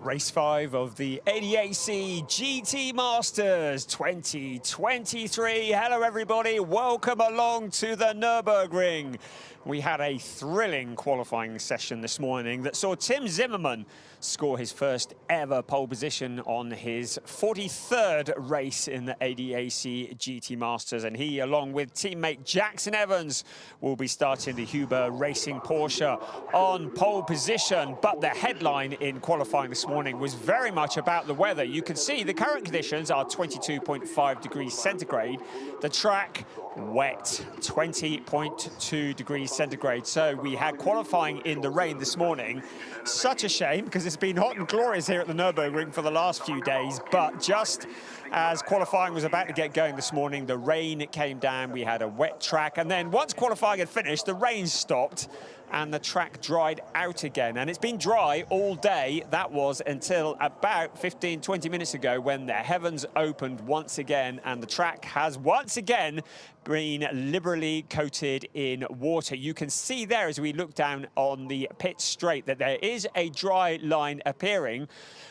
Race 5 of the ADAC GT Masters 2023. Hello everybody, welcome along to the Nürburgring. We had a thrilling qualifying session this morning that saw Tim Zimmermann score his first ever pole position on his 43rd race in the ADAC GT Masters. And he, along with teammate Jackson Evans, will be starting the Huber Racing Porsche on pole position. But the headline in qualifying this morning was very much about the weather. You can see the current conditions are 22.5 degrees centigrade. The track wet, 20.2 degrees centigrade. So we had qualifying in the rain this morning. Such a shame, because it's been hot and glorious here at the Nürburgring for the last few days. But just as qualifying was about to get going this morning, the rain came down. We had a wet track. And then once qualifying had finished, the rain stopped and the track dried out again. And it's been dry all day. That was until about 15, 20 minutes ago when the heavens opened once again, and the track has once again been liberally coated in water. You can see there as we look down on the pit straight that there is a dry line appearing.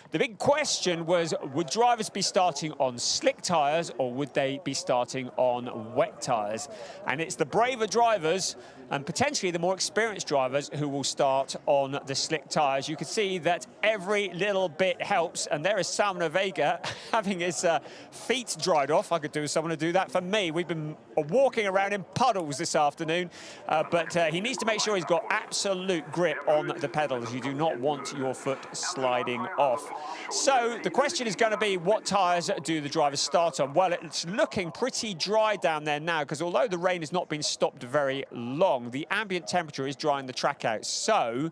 The big question was, would drivers be starting on slick tyres or would they be starting on wet tyres? And it's the braver drivers and potentially the more experienced drivers who will start on the slick tyres. You can see that every little bit helps, and there is Salman Vega having his feet dried off. I could do with someone to do that for me. We've been walking around in puddles this afternoon, but he needs to make sure he's got absolute grip on the pedals. You do not want your foot sliding off. So the question is going to be, what tyres do the drivers start on? Well, it's looking pretty dry down there now, because although the rain has not been stopped very long, the ambient temperature is drying the track out. So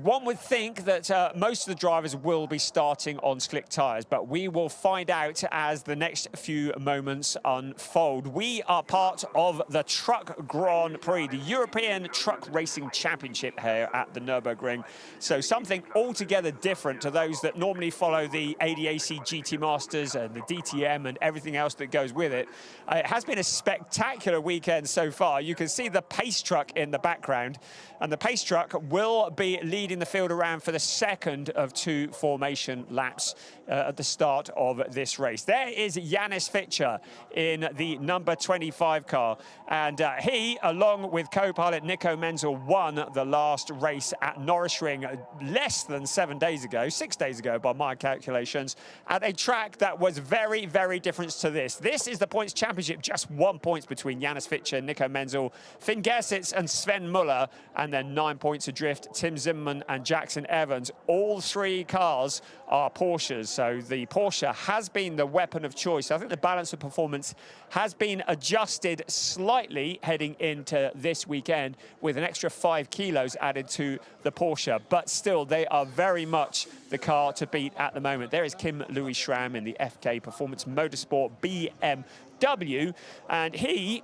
one would think that most of the drivers will be starting on slick tyres, but we will find out as the next few moments unfold. We are part of the Truck Grand Prix, the European Truck Racing Championship here at the Nürburgring. So something altogether different to those that normally follow the ADAC GT Masters and the DTM and everything else that goes with it. It has been a spectacular weekend so far. You can see the pace truck in the background, and the pace truck will be leading the field around for the second of two formation laps at the start of this race. There is Yannis Fitcher in the number 25 car, and he, along with co-pilot Nico Menzel, won the last race at Nürburgring less than 7 days ago, 6 days ago by my calculations, at a track that was very, very different to this. This is the points championship, just 1 point between Yannis Fitcher, Nico Menzel, Finn Gersitz and Sven Muller, and then 9 points adrift Tim Zimmermann and Jackson Evans. All three cars are Porsches, so the Porsche has been the weapon of choice. I think the balance of performance has been adjusted slightly heading into this weekend, with an extra 5 kilos added to the Porsche, but still they are very much the car to beat at the moment. There is Kim Louis Schramm in the FK Performance Motorsport BMW, and he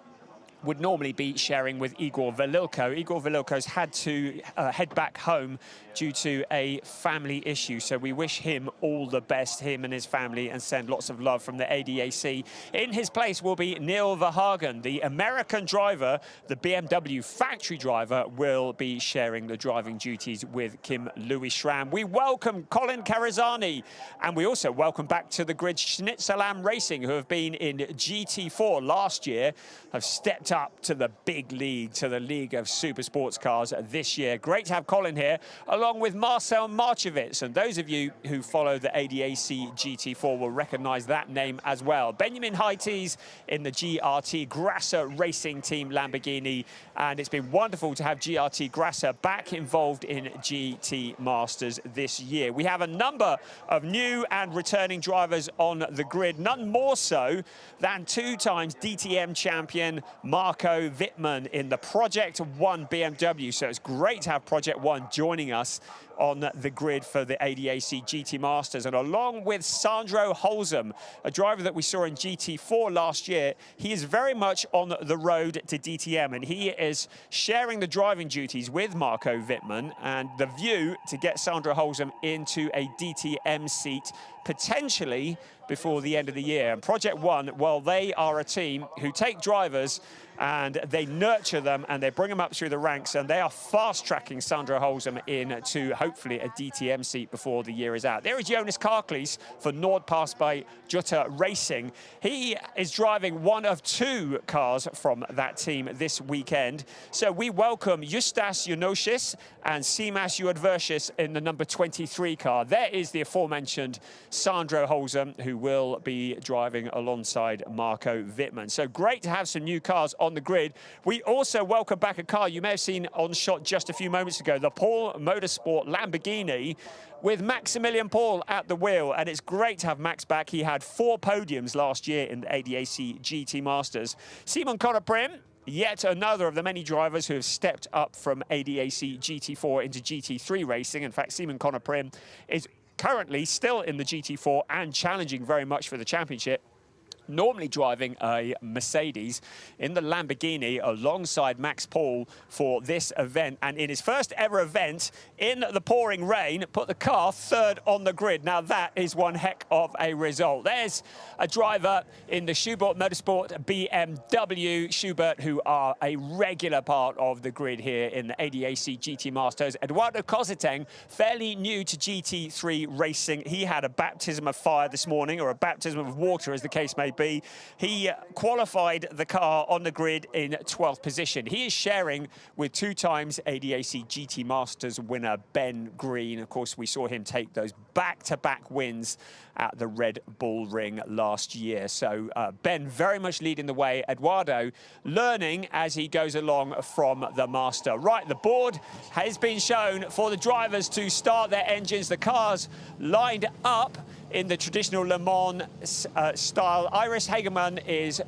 would normally be sharing with Igor Velilko. Igor Velilko's had to head back home due to a family issue, so we wish him all the best, him and his family, and send lots of love from the ADAC. In his place will be Neil Verhagen, the American driver. The BMW factory driver will be sharing the driving duties with Kim Louis Schramm. We welcome Colin Carizani, and we also welcome back to the grid Schnitzelam Racing, who have been in GT4 last year, have stepped up to the big league, to the League of Super Sports Cars this year. Great to have Colin here, along with Marcel Marchevitz. And those of you who follow the ADAC GT4 will recognize that name as well. Benjamin Heites in the GRT Grasser Racing Team Lamborghini. And it's been wonderful to have GRT Grasser back involved in GT Masters this year. We have a number of new and returning drivers on the grid, none more so than 2 times DTM champion Marco Wittmann in the Project One BMW. So it's great to have Project One joining us on the grid for the ADAC GT Masters. And along with Sandro Holzem, a driver that we saw in GT4 last year, he is very much on the road to DTM, and he is sharing the driving duties with Marco Wittmann, and the view to get Sandro Holzem into a DTM seat potentially before the end of the year. And Project One, well, they are a team who take drivers and they nurture them and they bring them up through the ranks, and they are fast-tracking Sandro Holzem into hopefully a DTM seat before the year is out. There is Jonas Karklees for Nordpass by Jutta Racing. He is driving one of 2 cars from that team this weekend. So we welcome Justas Jonosis and Simas Juadversis in the number 23 car. There is the aforementioned Sandro Holzer, who will be driving alongside Marco Wittmann. So great to have some new cars on the grid. We also welcome back a car you may have seen on shot just a few moments ago, the Paul Motorsport Lamborghini, with Maximilian Paul at the wheel. And it's great to have Max back. He had 4 podiums last year in the ADAC GT Masters. Simon Conner-Prim, yet another of the many drivers who have stepped up from ADAC GT4 into GT3 racing. In fact, Simon Conner-Prim is currently still in the GT4 and challenging very much for the championship, normally driving a Mercedes in the Lamborghini alongside Max Paul for this event. And in his first ever event in the pouring rain, put the car 3rd on the grid. Now that is one heck of a result. There's a driver in the Schubert Motorsport BMW, Schubert, who are a regular part of the grid here in the ADAC GT Masters. Eduardo Cositeng, fairly new to GT3 racing. He had a baptism of fire this morning, or a baptism of water as the case may be. He qualified the car on the grid in 12th position. He is sharing with 2 times ADAC GT Masters winner Ben Green. Of course, we saw him take those back-to-back wins at the Red Bull Ring last year. So Ben very much leading the way. Eduardo learning as he goes along from the master. Right, the board has been shown for the drivers to start their engines. The cars lined up in the traditional Le Mans style. Iris Hagemann is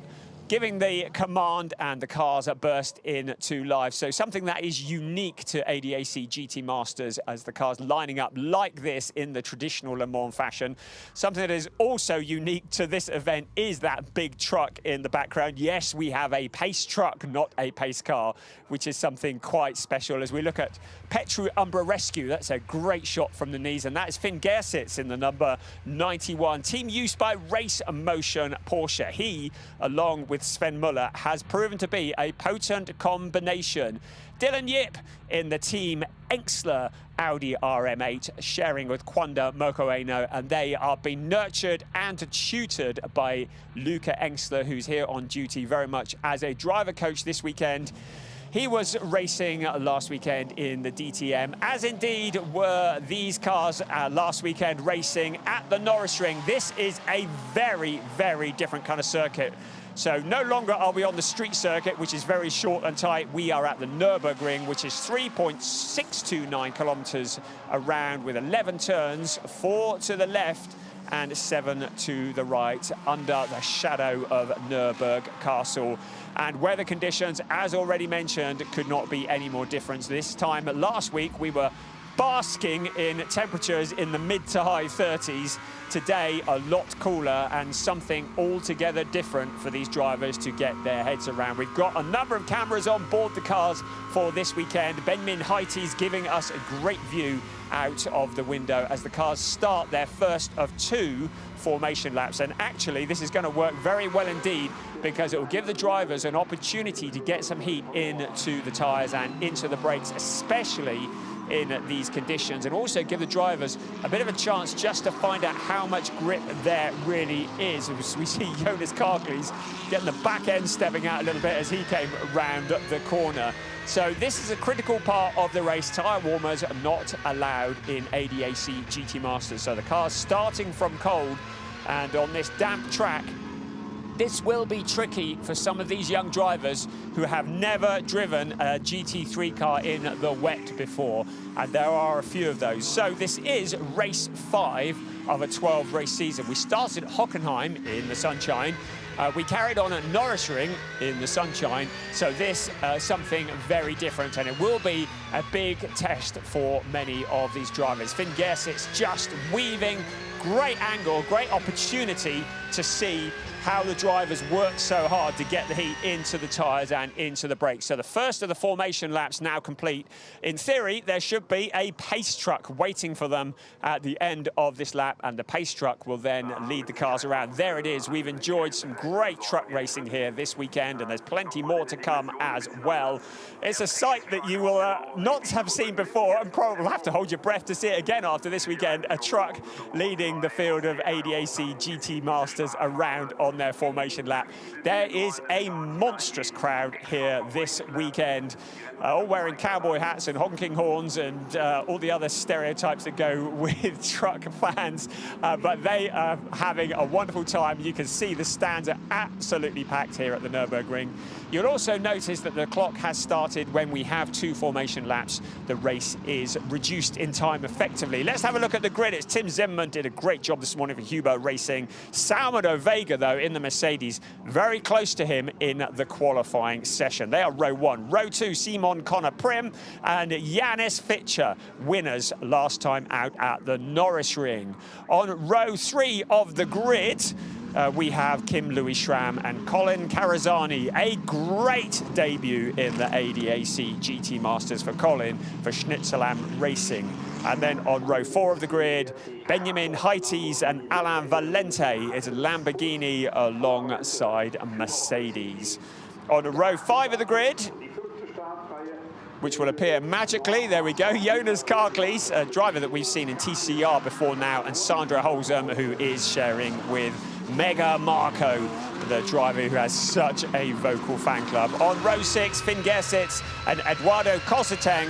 giving the command and the cars are burst into life. So something that is unique to ADAC GT Masters as the cars lining up like this in the traditional Le Mans fashion. Something that is also unique to this event is that big truck in the background. Yes, we have a pace truck, not a pace car, which is something quite special as we look at Petru Umbra Rescue. That's a great shot from the knees, and that is Finn Gersitz in the number 91. Team used by Race Motion Porsche. He, along with Sven Muller, has proven to be a potent combination. Dylan Yip in the Team Engstler Audi RM8, sharing with Quanda Mokoeno, and they are being nurtured and tutored by Luca Engstler, who's here on duty very much as a driver coach this weekend. He was racing last weekend in the DTM, as indeed were these cars last weekend racing at the Nürburgring. This is a very, very different kind of circuit. So no longer are we on the street circuit, which is very short and tight. We are at the Nürburgring, which is 3.629 kilometers around with 11 turns, 4 to the left and 7 to the right, under the shadow of Nürburg Castle. And weather conditions, as already mentioned, could not be any more different. This time last week, we were basking in temperatures in the mid to high 30s. Today, a lot cooler and something altogether different for these drivers to get their heads around. We've got a number of cameras on board the cars for this weekend. Benjamin Haiti's giving us a great view out of the window as the cars start their first of 2 formation laps. And actually, this is going to work very well indeed, because it will give the drivers an opportunity to get some heat into the tyres and into the brakes, especially in these conditions, and also give the drivers a bit of a chance just to find out how much grip there really is. We see Jonas Karklees getting the back end stepping out a little bit as he came around the corner. So this is a critical part of the race. Tyre warmers are not allowed in ADAC GT Masters. So the car's starting from cold, and on this damp track, this will be tricky for some of these young drivers who have never driven a GT3 car in the wet before, and there are a few of those. So this is race 5 of a 12-race season. We started at Hockenheim in the sunshine. We carried on at Nürburgring in the sunshine. So this something very different, and it will be a big test for many of these drivers. Finn Gersitz just weaving, great angle, great opportunity to see how the drivers work so hard to get the heat into the tyres and into the brakes. So the first of the formation laps now complete. In theory, there should be a pace truck waiting for them at the end of this lap, and the pace truck will then lead the cars around. There it is. We've enjoyed some great truck racing here this weekend, and there's plenty more to come as well. It's a sight that you will not have seen before, and probably will have to hold your breath to see it again after this weekend. A truck leading the field of ADAC GT Masters around on their formation lap. There is a monstrous crowd here this weekend, all wearing cowboy hats and honking horns and all the other stereotypes that go with truck fans, but they are having a wonderful time. You can see the stands are absolutely packed here at the Nürburgring. You'll also notice that the clock has started when we have 2 formation laps. The race is reduced in time effectively. Let's have a look at the grid. It's Tim Zimmermann, did a great job this morning for Huber Racing. Salvador Vega, though, in the Mercedes, very close to him in the qualifying session. They are row 1. Row 2, Simon Connor Prim and Janis Fitcher, winners last time out at the Nürburgring. On row 3 of the grid, we have Kim Louis Schramm and Colin Carazani. A great debut in the ADAC GT Masters for Colin for Schnitzelam Racing. And then on row 4 of the grid, Benjamin Heites and Alain Valente is Lamborghini alongside Mercedes. On row 5 of the grid, which will appear magically, there we go, Jonas Karklees, a driver that we've seen in TCR before now, and Sandra Holzum, who is sharing with Mega Marco, the driver who has such a vocal fan club. On row 6, Finn Gersitz and Eduardo Cosseteng.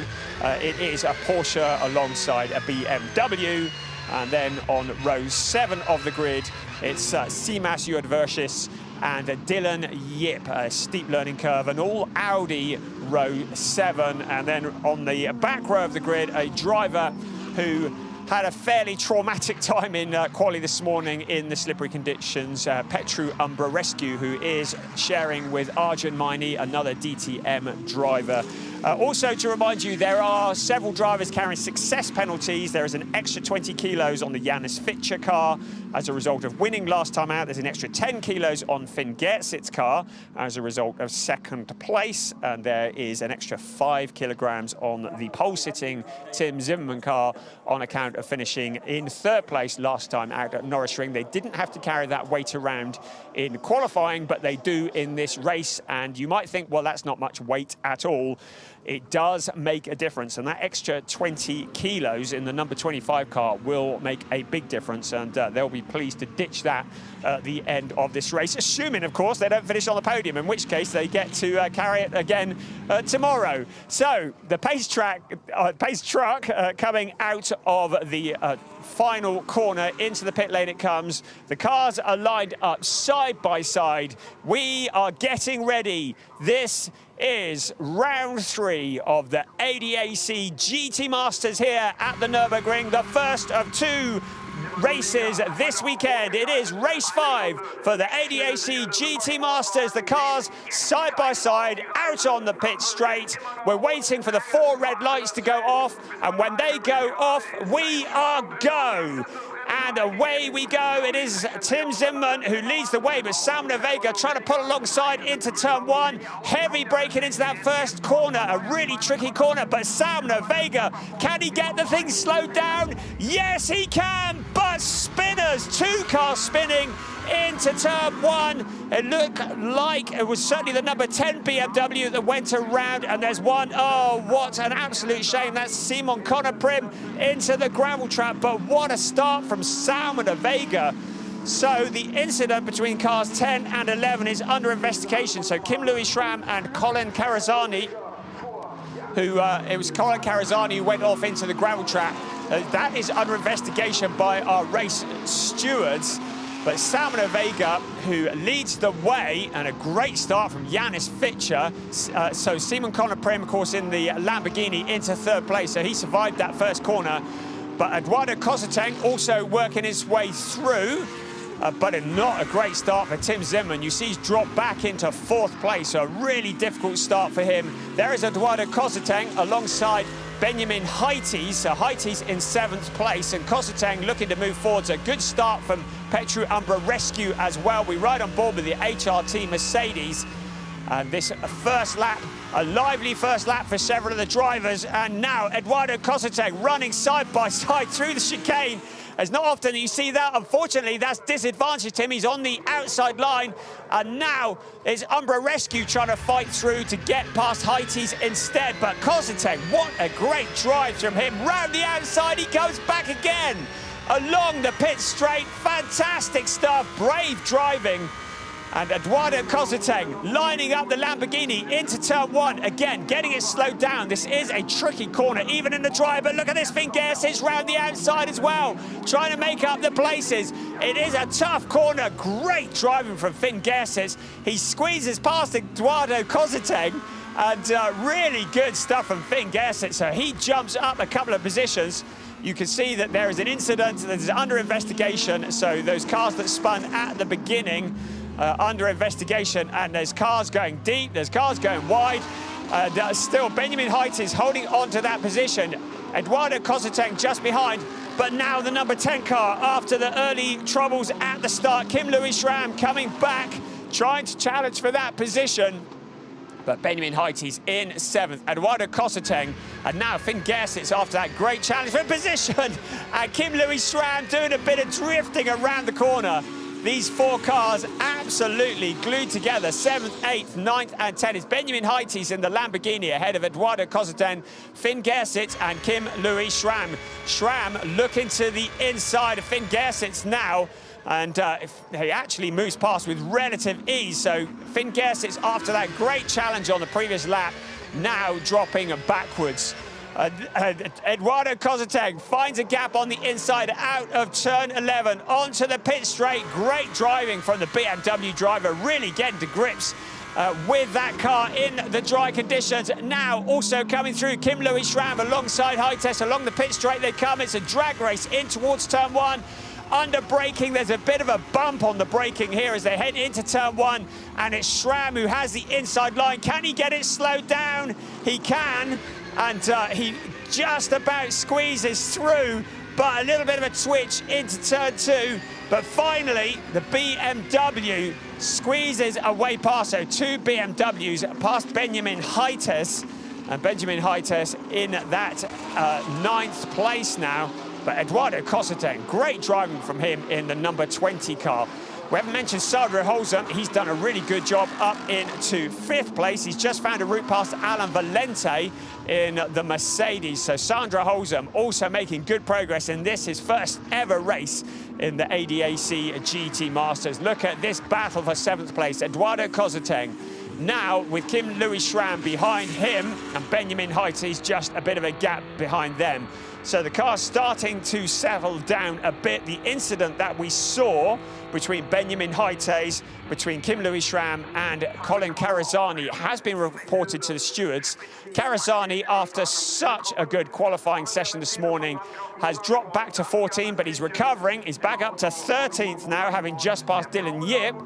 It is a Porsche alongside a BMW. And then on row 7 of the grid, it's Simas Uadversis and Dylan Yip, a steep learning curve, and all Audi row 7. And then on the back row of the grid, a driver who had a fairly traumatic time in quali this morning in the slippery conditions, Petru Umbrarescu, who is sharing with Arjun Maini, another DTM driver. Also, to remind you, there are several drivers carrying success penalties. There is an extra 20 kilos on the Janis Fitcher car as a result of winning last time out. There's an extra 10 kilos on Finn Gertsitz's car as a result of second place. And there is an extra 5 kilograms on the pole-sitting Tim Zimmermann car on account of finishing in 3rd place last time out at Nürburgring. They didn't have to carry that weight around in qualifying, but they do in this race. And you might think, well, that's not much weight at all. It does make a difference, and that extra 20 kilos in the number 25 car will make a big difference, and they'll be pleased to ditch that at the end of this race, assuming, of course, they don't finish on the podium, in which case they get to carry it again tomorrow. So the pace truck coming out of the final corner into the pit lane it comes. The cars are lined up side by side. We are getting ready. This is round 3 of the ADAC GT Masters here at the Nürburgring, the first of 2 races this weekend. It is race 5 for the ADAC GT Masters. The cars side by side out on the pit straight. We're waiting for the 4 red lights to go off, and when they go off, we are go. And away we go. It is Tim Zimmermann who leads the way, but Salvador Vega trying to pull alongside into turn 1. Heavy braking into that first corner, a really tricky corner, but Salvador Vega, can he get the thing slowed down? Yes, he can, but spinners, 2 cars spinning into turn 1. It looked like it was certainly the number 10 BMW that went around, and there's one. Oh, what an absolute shame. That's Simon Connor Prim into the gravel trap, but what a start from Salvador Vega. So the incident between cars 10 and 11 is under investigation. So Kim Louis Schramm and Colin Carazani, who it was Colin Carazani who went off into the gravel trap. That is under investigation by our race stewards. But Salvador Vega, who leads the way, and a great start from Janis Fitcher. So Simon Connor Prim, of course, in the Lamborghini into 3rd place. So he survived that first corner. But Eduardo Cosseteng also working his way through. But not a great start for Tim Zimmermann. You see he's dropped back into 4th place. So a really difficult start for him. There is Eduardo Cosseteng alongside Benjamin Heites. So Heites in 7th place, and Kosseteng looking to move forward. A good start from Petru Umbra Rescue as well. We ride on board with the HRT Mercedes. And this first lap, a lively first lap for several of the drivers. And now Eduardo Kosseteng running side by side through the chicane. It's not often that you see that. Unfortunately, that's disadvantaged him. He's on the outside line. And now it's Umbra Rescue trying to fight through to get past Heites instead. But Kosseteng, what a great drive from him. Round the outside, he goes back again. Along the pit straight, fantastic stuff. Brave driving. And Eduardo Kosseteng lining up the Lamborghini into turn 1. Again, getting it slowed down. This is a tricky corner, even in the drive. But look at this, Finn Gersitz round the outside as well, trying to make up the places. It is a tough corner. Great driving from Finn Gersitz. He squeezes past Eduardo Kosseteng. And really good stuff from Finn Gersitz. So he jumps up a couple of positions. You can see that there is an incident that is under investigation. So those cars that spun at the beginning under investigation, and there's cars going deep, there's cars going wide. Still, Benjamin Heites is holding on to that position. Eduardo Kosseteng just behind, but now the number 10 car after the early troubles at the start. Kim Louis Schramm coming back, trying to challenge for that position. But Benjamin Heites in 7th, Eduardo Kosseteng, and now Finn Gersitz after that great challenge for position. And Kim Louis Schramm doing a bit of drifting around the corner. These 4 cars absolutely glued together. 7th, 8th, 9th and 10th. It's Benjamin Heites in the Lamborghini ahead of Eduardo Kosseteng, Finn Gersitz and Kim Louis Schramm. Schramm looking to the inside of Finn Gersitz now. And he actually moves past with relative ease. So Finn Gersitz, after that great challenge on the previous lap, now dropping backwards. Eduardo Kosseteng finds a gap on the inside out of turn 11 onto the pit straight. Great driving from the BMW driver, really getting to grips with that car in the dry conditions. Now also coming through Kim Louis Schramm alongside Heites. Along the pit straight they come. It's a drag race in towards turn 1. Under braking, there's a bit of a bump on the braking here as they head into turn 1, and it's Schramm who has the inside line. Can he get it slowed down? He can, and he just about squeezes through, but a little bit of a twitch into turn 2. But finally, the BMW squeezes away past. So 2 BMWs past Benjamin Heites, and Benjamin Heites in that 9th place now. But Eduardo Kosseteng, great driving from him in the number 20 car. We haven't mentioned Sandro Holzem. He's done a really good job up into 5th place. He's just found a route past Alan Valente in the Mercedes. So Sandro Holzem also making good progress in this, his first ever race in the ADAC GT Masters. Look at this battle for 7th place. Eduardo Kosseteng now with Kim Louis Schramm behind him, and Benjamin Heites just a bit of a gap behind them. So the car's starting to settle down a bit. The incident that we saw between Benjamin Heites, between Kim Louis Schramm and Colin Carazani has been reported to the stewards. Carazani, after such a good qualifying session this morning, has dropped back to 14, but he's recovering. He's back up to 13th now, having just passed Dylan Yip.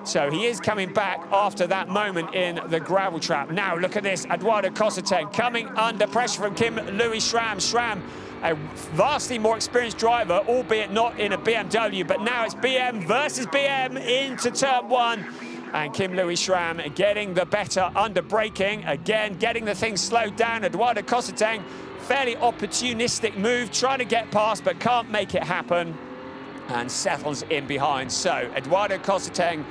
So he is coming back after that moment in the gravel trap. Now look at this, Eduardo Kosseteng coming under pressure from Kim Louis Schramm. Schramm, a vastly more experienced driver, albeit not in a BMW, but now it's BM versus BM into turn 1. And Kim Louis Schramm getting the better under braking. Again, getting the thing slowed down. Eduardo Kosseteng, fairly opportunistic move, trying to get past, but can't make it happen. And settles in behind. So Eduardo Kosseteng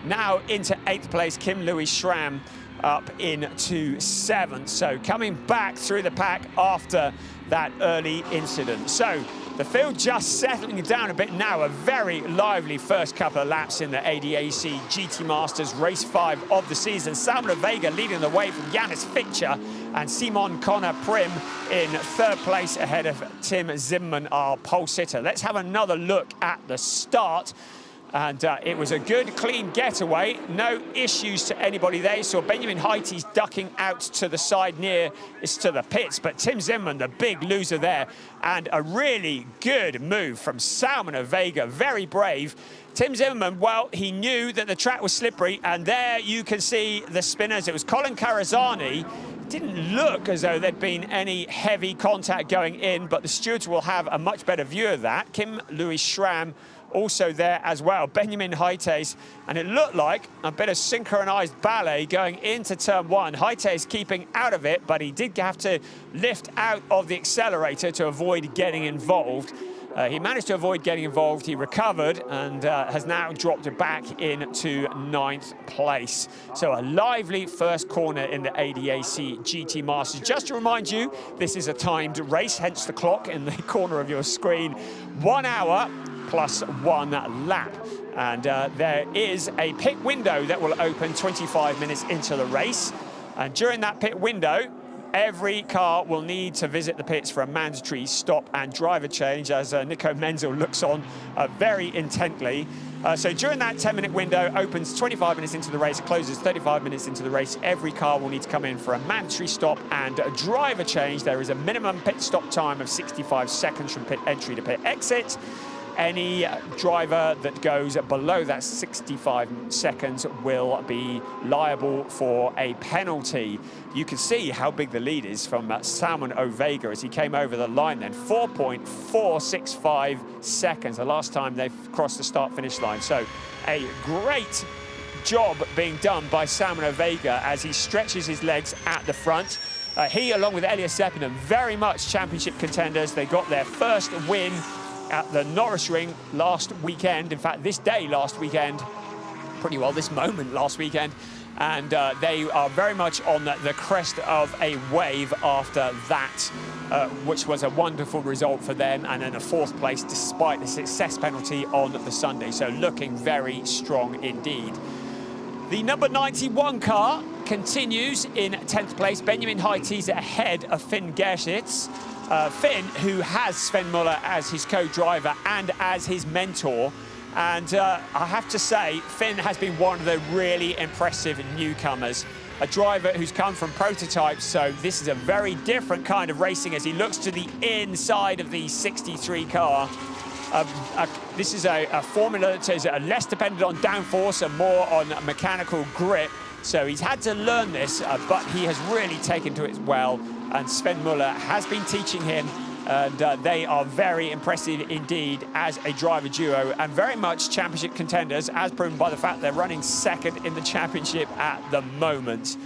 now into 8th place, Kim Louis Schramm up into 7th. So coming back through the pack after that early incident. So the field just settling down a bit now. A very lively first couple of laps in the ADAC GT Masters race 5 of the season. Samuel Vega leading the way from Yanis Fichter, and Simon Connor Prim in 3rd place ahead of Tim Zimmerman, our pole sitter. Let's have another look at the start. And it was a good, clean getaway. No issues to anybody there. So Benjamin Heites ducking out to the side near to the pits. But Tim Zimmerman, the big loser there. And a really good move from Salman Vega. Very brave. Tim Zimmerman, well, he knew that the track was slippery. And there you can see the spinners. It was Colin Carazani Didn't look as though there'd been any heavy contact going in, but the stewards will have a much better view of that. Kim Louis Schramm also there as well, Benjamin Heites, and it looked like a bit of synchronized ballet going into turn one. Heites keeping out of it, but he did have to lift out of the accelerator to avoid getting involved. He managed to avoid getting involved, he recovered and has now dropped it back into 9th place. So a lively first corner in the ADAC GT Masters. Just to remind you, this is a timed race, hence the clock in the corner of your screen. 1 hour plus 1 lap. And there is a pit window that will open 25 minutes into the race. And during that pit window, every car will need to visit the pits for a mandatory stop and driver change, as Nico Menzel looks on very intently. So during that 10-minute window, opens 25 minutes into the race, closes 35 minutes into the race. Every car will need to come in for a mandatory stop and a driver change. There is a minimum pit stop time of 65 seconds from pit entry to pit exit. Any driver that goes below that 65 seconds will be liable for a penalty. You can see how big the lead is from Salman Ovega as he came over the line then. 4.465 seconds, the last time they've crossed the start-finish line. So a great job being done by Salman Ovega as he stretches his legs at the front. He, along with Elias Seppinen, very much championship contenders. They got their first win at the Nürburgring last weekend. In fact, this day last weekend, pretty well this moment last weekend. And they are very much on the crest of a wave after that, which was a wonderful result for them, and in a 4th place despite the success penalty on the Sunday. So looking very strong indeed. The number 91 car continues in 10th place. Benjamin Heites ahead of Finn Gersitz. Finn, who has Sven Muller as his co-driver and as his mentor. And I have to say, Finn has been one of the really impressive newcomers. A driver who's come from prototypes, so this is a very different kind of racing as he looks to the inside of the 63 car. This is a formula that is less dependent on downforce and more on mechanical grip. So he's had to learn this, but he has really taken to it well. And Sven Muller has been teaching him, and they are very impressive indeed as a driver duo and very much championship contenders, as proven by the fact they're running 2nd in the championship at the moment.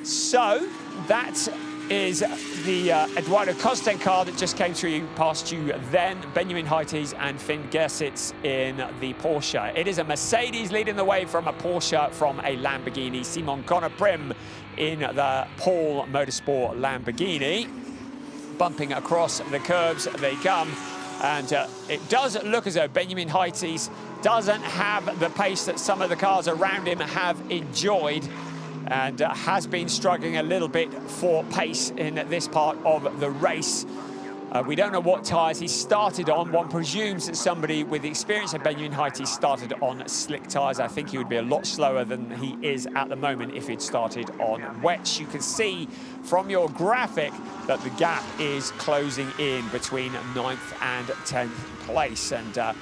So that is the Eduardo Costain car that just came through past you then. Benjamin Heites and Finn Gersitz in the Porsche. It is a Mercedes leading the way from a Porsche from a Lamborghini. Simon Conor Prim in the Paul Motorsport Lamborghini. Bumping across the curbs they come. And it does look as though Benjamin Heites doesn't have the pace that some of the cars around him have enjoyed, and has been struggling a little bit for pace in this part of the race. We don't know what tyres he started on. One presumes that somebody with the experience of Benjamin Heites started on slick tyres. I think he would be a lot slower than he is at the moment if he'd started on wets. You can see from your graphic that the gap is closing in between 9th and 10th place. And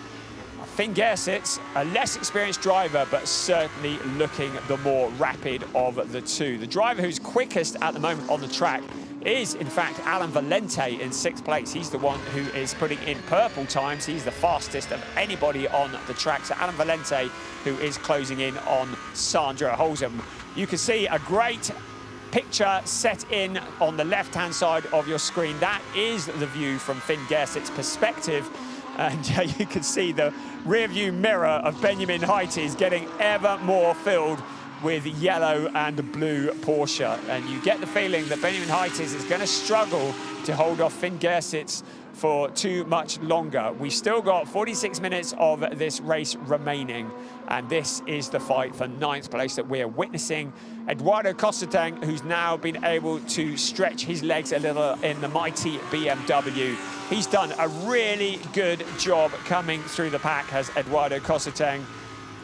Finn Gersitz, a less experienced driver, but certainly looking the more rapid of the two. The driver who's quickest at the moment on the track is, in fact, Alan Valente in 6th place. He's the one who is putting in purple times. He's the fastest of anybody on the track. So Alan Valente, who is closing in on Sandra Holzem. You can see a great picture set in on the left-hand side of your screen. That is the view from Finn Gersitz's perspective. And you can see the rear view mirror of Benjamin Heites getting ever more filled with yellow and blue Porsche. And you get the feeling that Benjamin Heites is going to struggle to hold off Finn Gersitz for too much longer. We've still got 46 minutes of this race remaining, and this is the fight for 9th place that we're witnessing. Eduardo Costain, who's now been able to stretch his legs a little in the mighty BMW. He's done a really good job coming through the pack, has Eduardo Costain,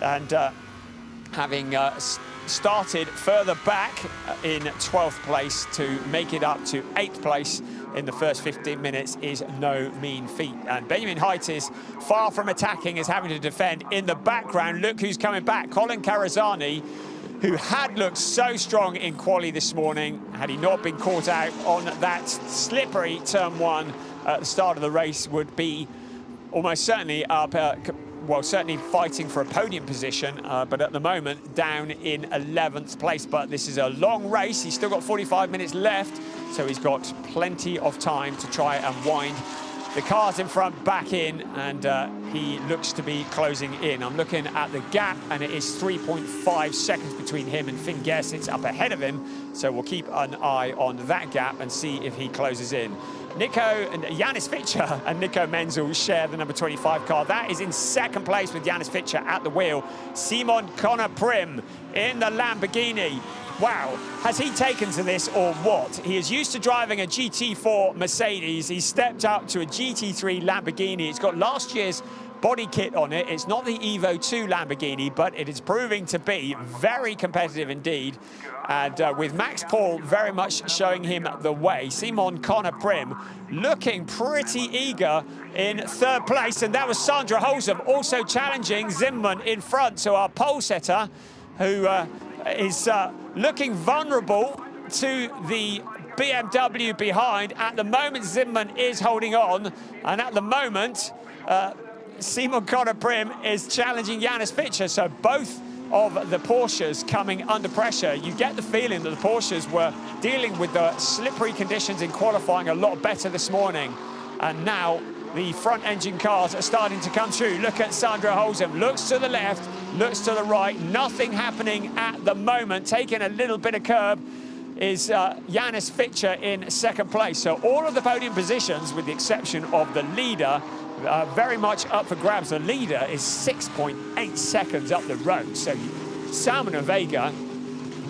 and having started further back in 12th place to make it up to 8th place in the first 15 minutes is no mean feat. And Benjamin Heites, far from attacking, is having to defend in the background. Look who's coming back. Colin Carazani who had looked so strong in quali this morning, had he not been caught out on that slippery turn 1 at the start of the race, would be almost certainly up, well, certainly fighting for a podium position, but at the moment down in 11th place. But this is a long race. He's still got 45 minutes left, so he's got plenty of time to try and wind the cars in front back in, and he looks to be closing in. I'm looking at the gap, and it is 3.5 seconds between him and Finn Guess. It's up ahead of him, so we'll keep an eye on that gap and see if he closes in. Nico and Janis Fischer and Nico Menzel share the number 25 car. That is in second place with Janis Fischer at the wheel. Simon Connor Prim in the Lamborghini. Wow, has he taken to this or what? He is used to driving a GT4 Mercedes. He's stepped up to a GT3 Lamborghini. It's got last year's body kit on it. It's not the Evo 2 Lamborghini, but it is proving to be very competitive indeed. And with Max Paul very much showing him the way. Simon Connor Prim looking pretty eager in third place. And that was Sandra Holzem also challenging Zimmermann in front. So our pole setter, who is looking vulnerable to the BMW behind. At the moment, Zimmermann is holding on. And at the moment, Simon Connor Prim is challenging Janis Fischer. So both of the Porsches coming under pressure. You get the feeling that the Porsches were dealing with the slippery conditions in qualifying a lot better this morning. And now the front engine cars are starting to come through. Look at Sandra Holzem, looks to the left, looks to the right, nothing happening at the moment. Taking a little bit of curb is Janis Fischer in second place. So all of the podium positions, with the exception of the leader, very much up for grabs. The leader is 6.8 seconds up the road. So Salmon and Vega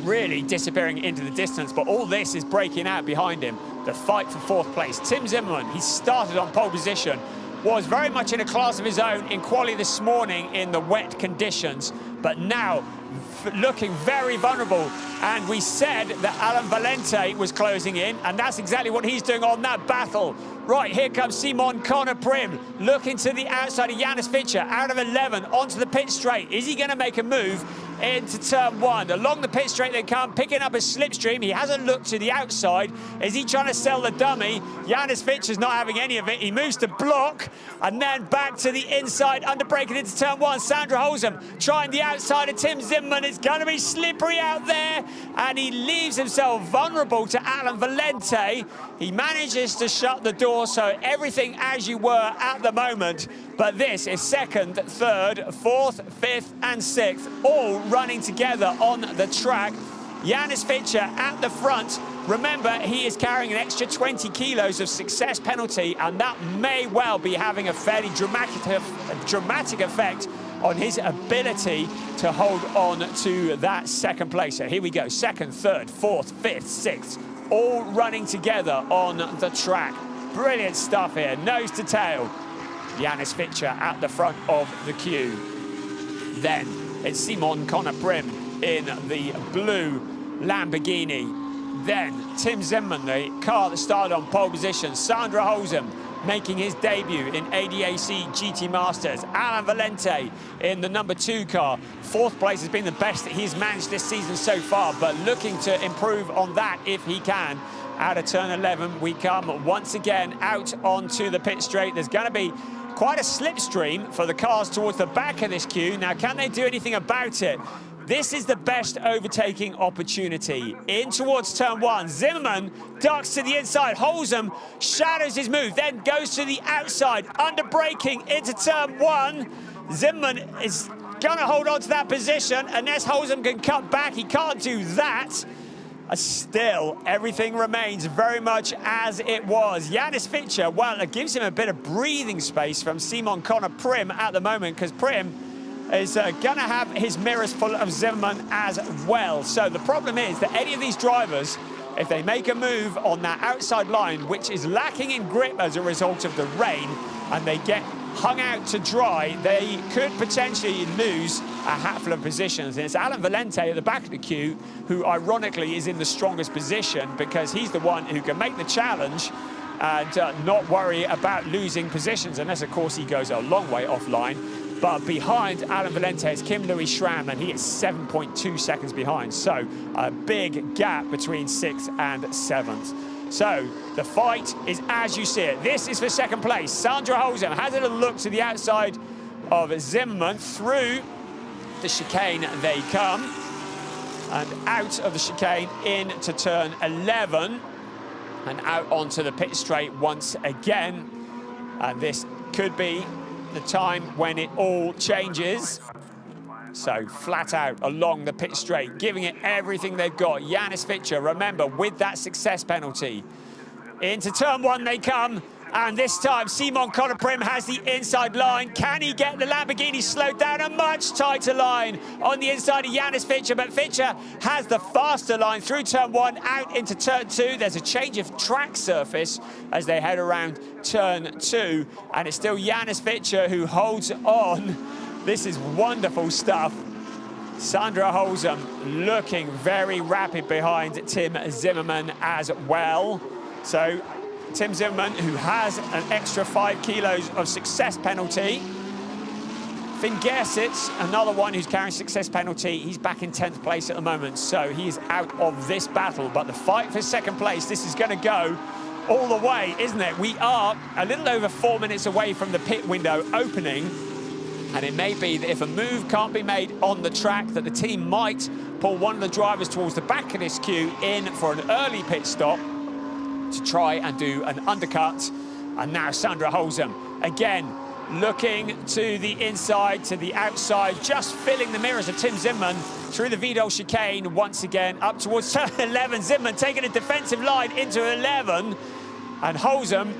really disappearing into the distance, but all this is breaking out behind him. The fight for fourth place. Tim Zimmermann, he started on pole position, was very much in a class of his own in quali this morning in the wet conditions, but now looking very vulnerable. And we said that Alan Valente was closing in, and that's exactly what he's doing on that battle. Right, here comes Simon Connor Prim, looking to the outside of Janis Fischer, out of 11, onto the pit straight. Is he going to make a move into turn 1? Along the pit straight they come, picking up a slipstream. He hasn't looked to the outside. Is he trying to sell the dummy? Janis Fischer's not having any of it. He moves to block, and then back to the inside, under braking into turn 1. Sandra Holzem trying the outside of Tim Zimmermann. It's going to be slippery out there, and he leaves himself vulnerable to Alan Valente. He manages to shut the door, so everything as you were at the moment. But this is second, third, fourth, fifth, and sixth, all running together on the track. Janis Fischer at the front. Remember, he is carrying an extra 20 kilos of success penalty, and that may well be having a fairly dramatic effect on his ability to hold on to that second place. So here we go, second, third, fourth, fifth, sixth, all running together on the track. Brilliant stuff here, nose to tail. Janis Fischer at the front of the queue. Then it's Simon Connor Prim in the blue Lamborghini. Then Tim Zimmermann, the car that started on pole position. Sandra Holzem making his debut in ADAC GT Masters. Alan Valente in the number 2 car. Fourth place has been the best that he's managed this season so far, but looking to improve on that if he can. Out of turn 11, we come once again out onto the pit straight. There's going to be quite a slipstream for the cars towards the back of this queue. Now, can they do anything about it? This is the best overtaking opportunity. In towards turn 1, Zimmermann ducks to the inside. Holzem shadows his move, then goes to the outside, under braking into turn 1. Zimmermann is going to hold on to that position unless Holzem can cut back. He can't do that. Still, everything remains very much as it was. Janis Fischer, well, it gives him a bit of breathing space from Simon Connor Prim at the moment, because Prim is going to have his mirrors full of Zimmermann as well. So the problem is that any of these drivers, if they make a move on that outside line, which is lacking in grip as a result of the rain, and they get hung out to dry, they could potentially lose a hatful of positions. And it's Alan Valente at the back of the queue who, ironically, is in the strongest position, because he's the one who can make the challenge and not worry about losing positions, unless, of course, he goes a long way offline. But behind Alan Valente is Kim Louis Schramm, and he is 7.2 seconds behind. So a big gap between 6th and 7th. So the fight is as you see it. This is for second place. Sandra Holzem has a little look to the outside of Zimmerman. Through the chicane they come, and out of the chicane into turn 11, and out onto the pit straight once again. And this could be the time when it all changes. So flat out along the pit straight, giving it everything they've got. Janis Fitcher, remember, with that success penalty. Into turn 1 they come, and this time Simon Conoprim has the inside line. Can he get the Lamborghini slowed down? A much tighter line on the inside of Janis Fitcher, but Fitcher has the faster line through turn 1, out into turn 2. There's a change of track surface as they head around turn 2, and it's still Janis Fitcher who holds on. This is wonderful stuff. Sandra Holzem looking very rapid behind Tim Zimmerman as well. So Tim Zimmerman, who has an extra 5 kilos of success penalty. Finn Gersitz, another one who's carrying success penalty. He's back in 10th place at the moment, so he's out of this battle. But the fight for second place, this is going to go all the way, isn't it? We are a little over 4 minutes away from the pit window opening. And it may be that if a move can't be made on the track, that the team might pull one of the drivers towards the back of this queue in for an early pit stop to try and do an undercut. And now Sandra Holzem, again, looking to the inside, to the outside, just filling the mirrors of Tim Zimmerman through the Vidal chicane once again, up towards turn 11. Zimmerman taking a defensive line into 11. And Holzem,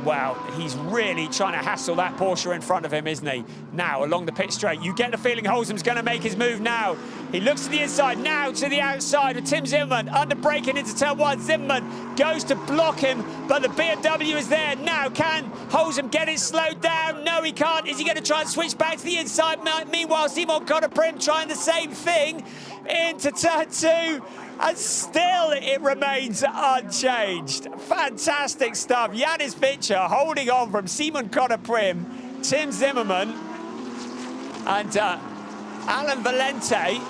well, he's really trying to hassle that Porsche in front of him, isn't he? Now, along the pit straight, you get the feeling Holzem's going to make his move now. He looks to the inside, now to the outside of Tim Zimmerman, under braking into turn 1. Zimmerman goes to block him, but the BMW is there. Now, can Holzem get it slowed down? No, he can't. Is he going to try and switch back to the inside? Meanwhile, Simon Conoprim trying the same thing into turn 2. And still it remains unchanged. Fantastic stuff. Janis Fitcher holding on from Simon Conoprim, Tim Zimmerman, and Alan Valente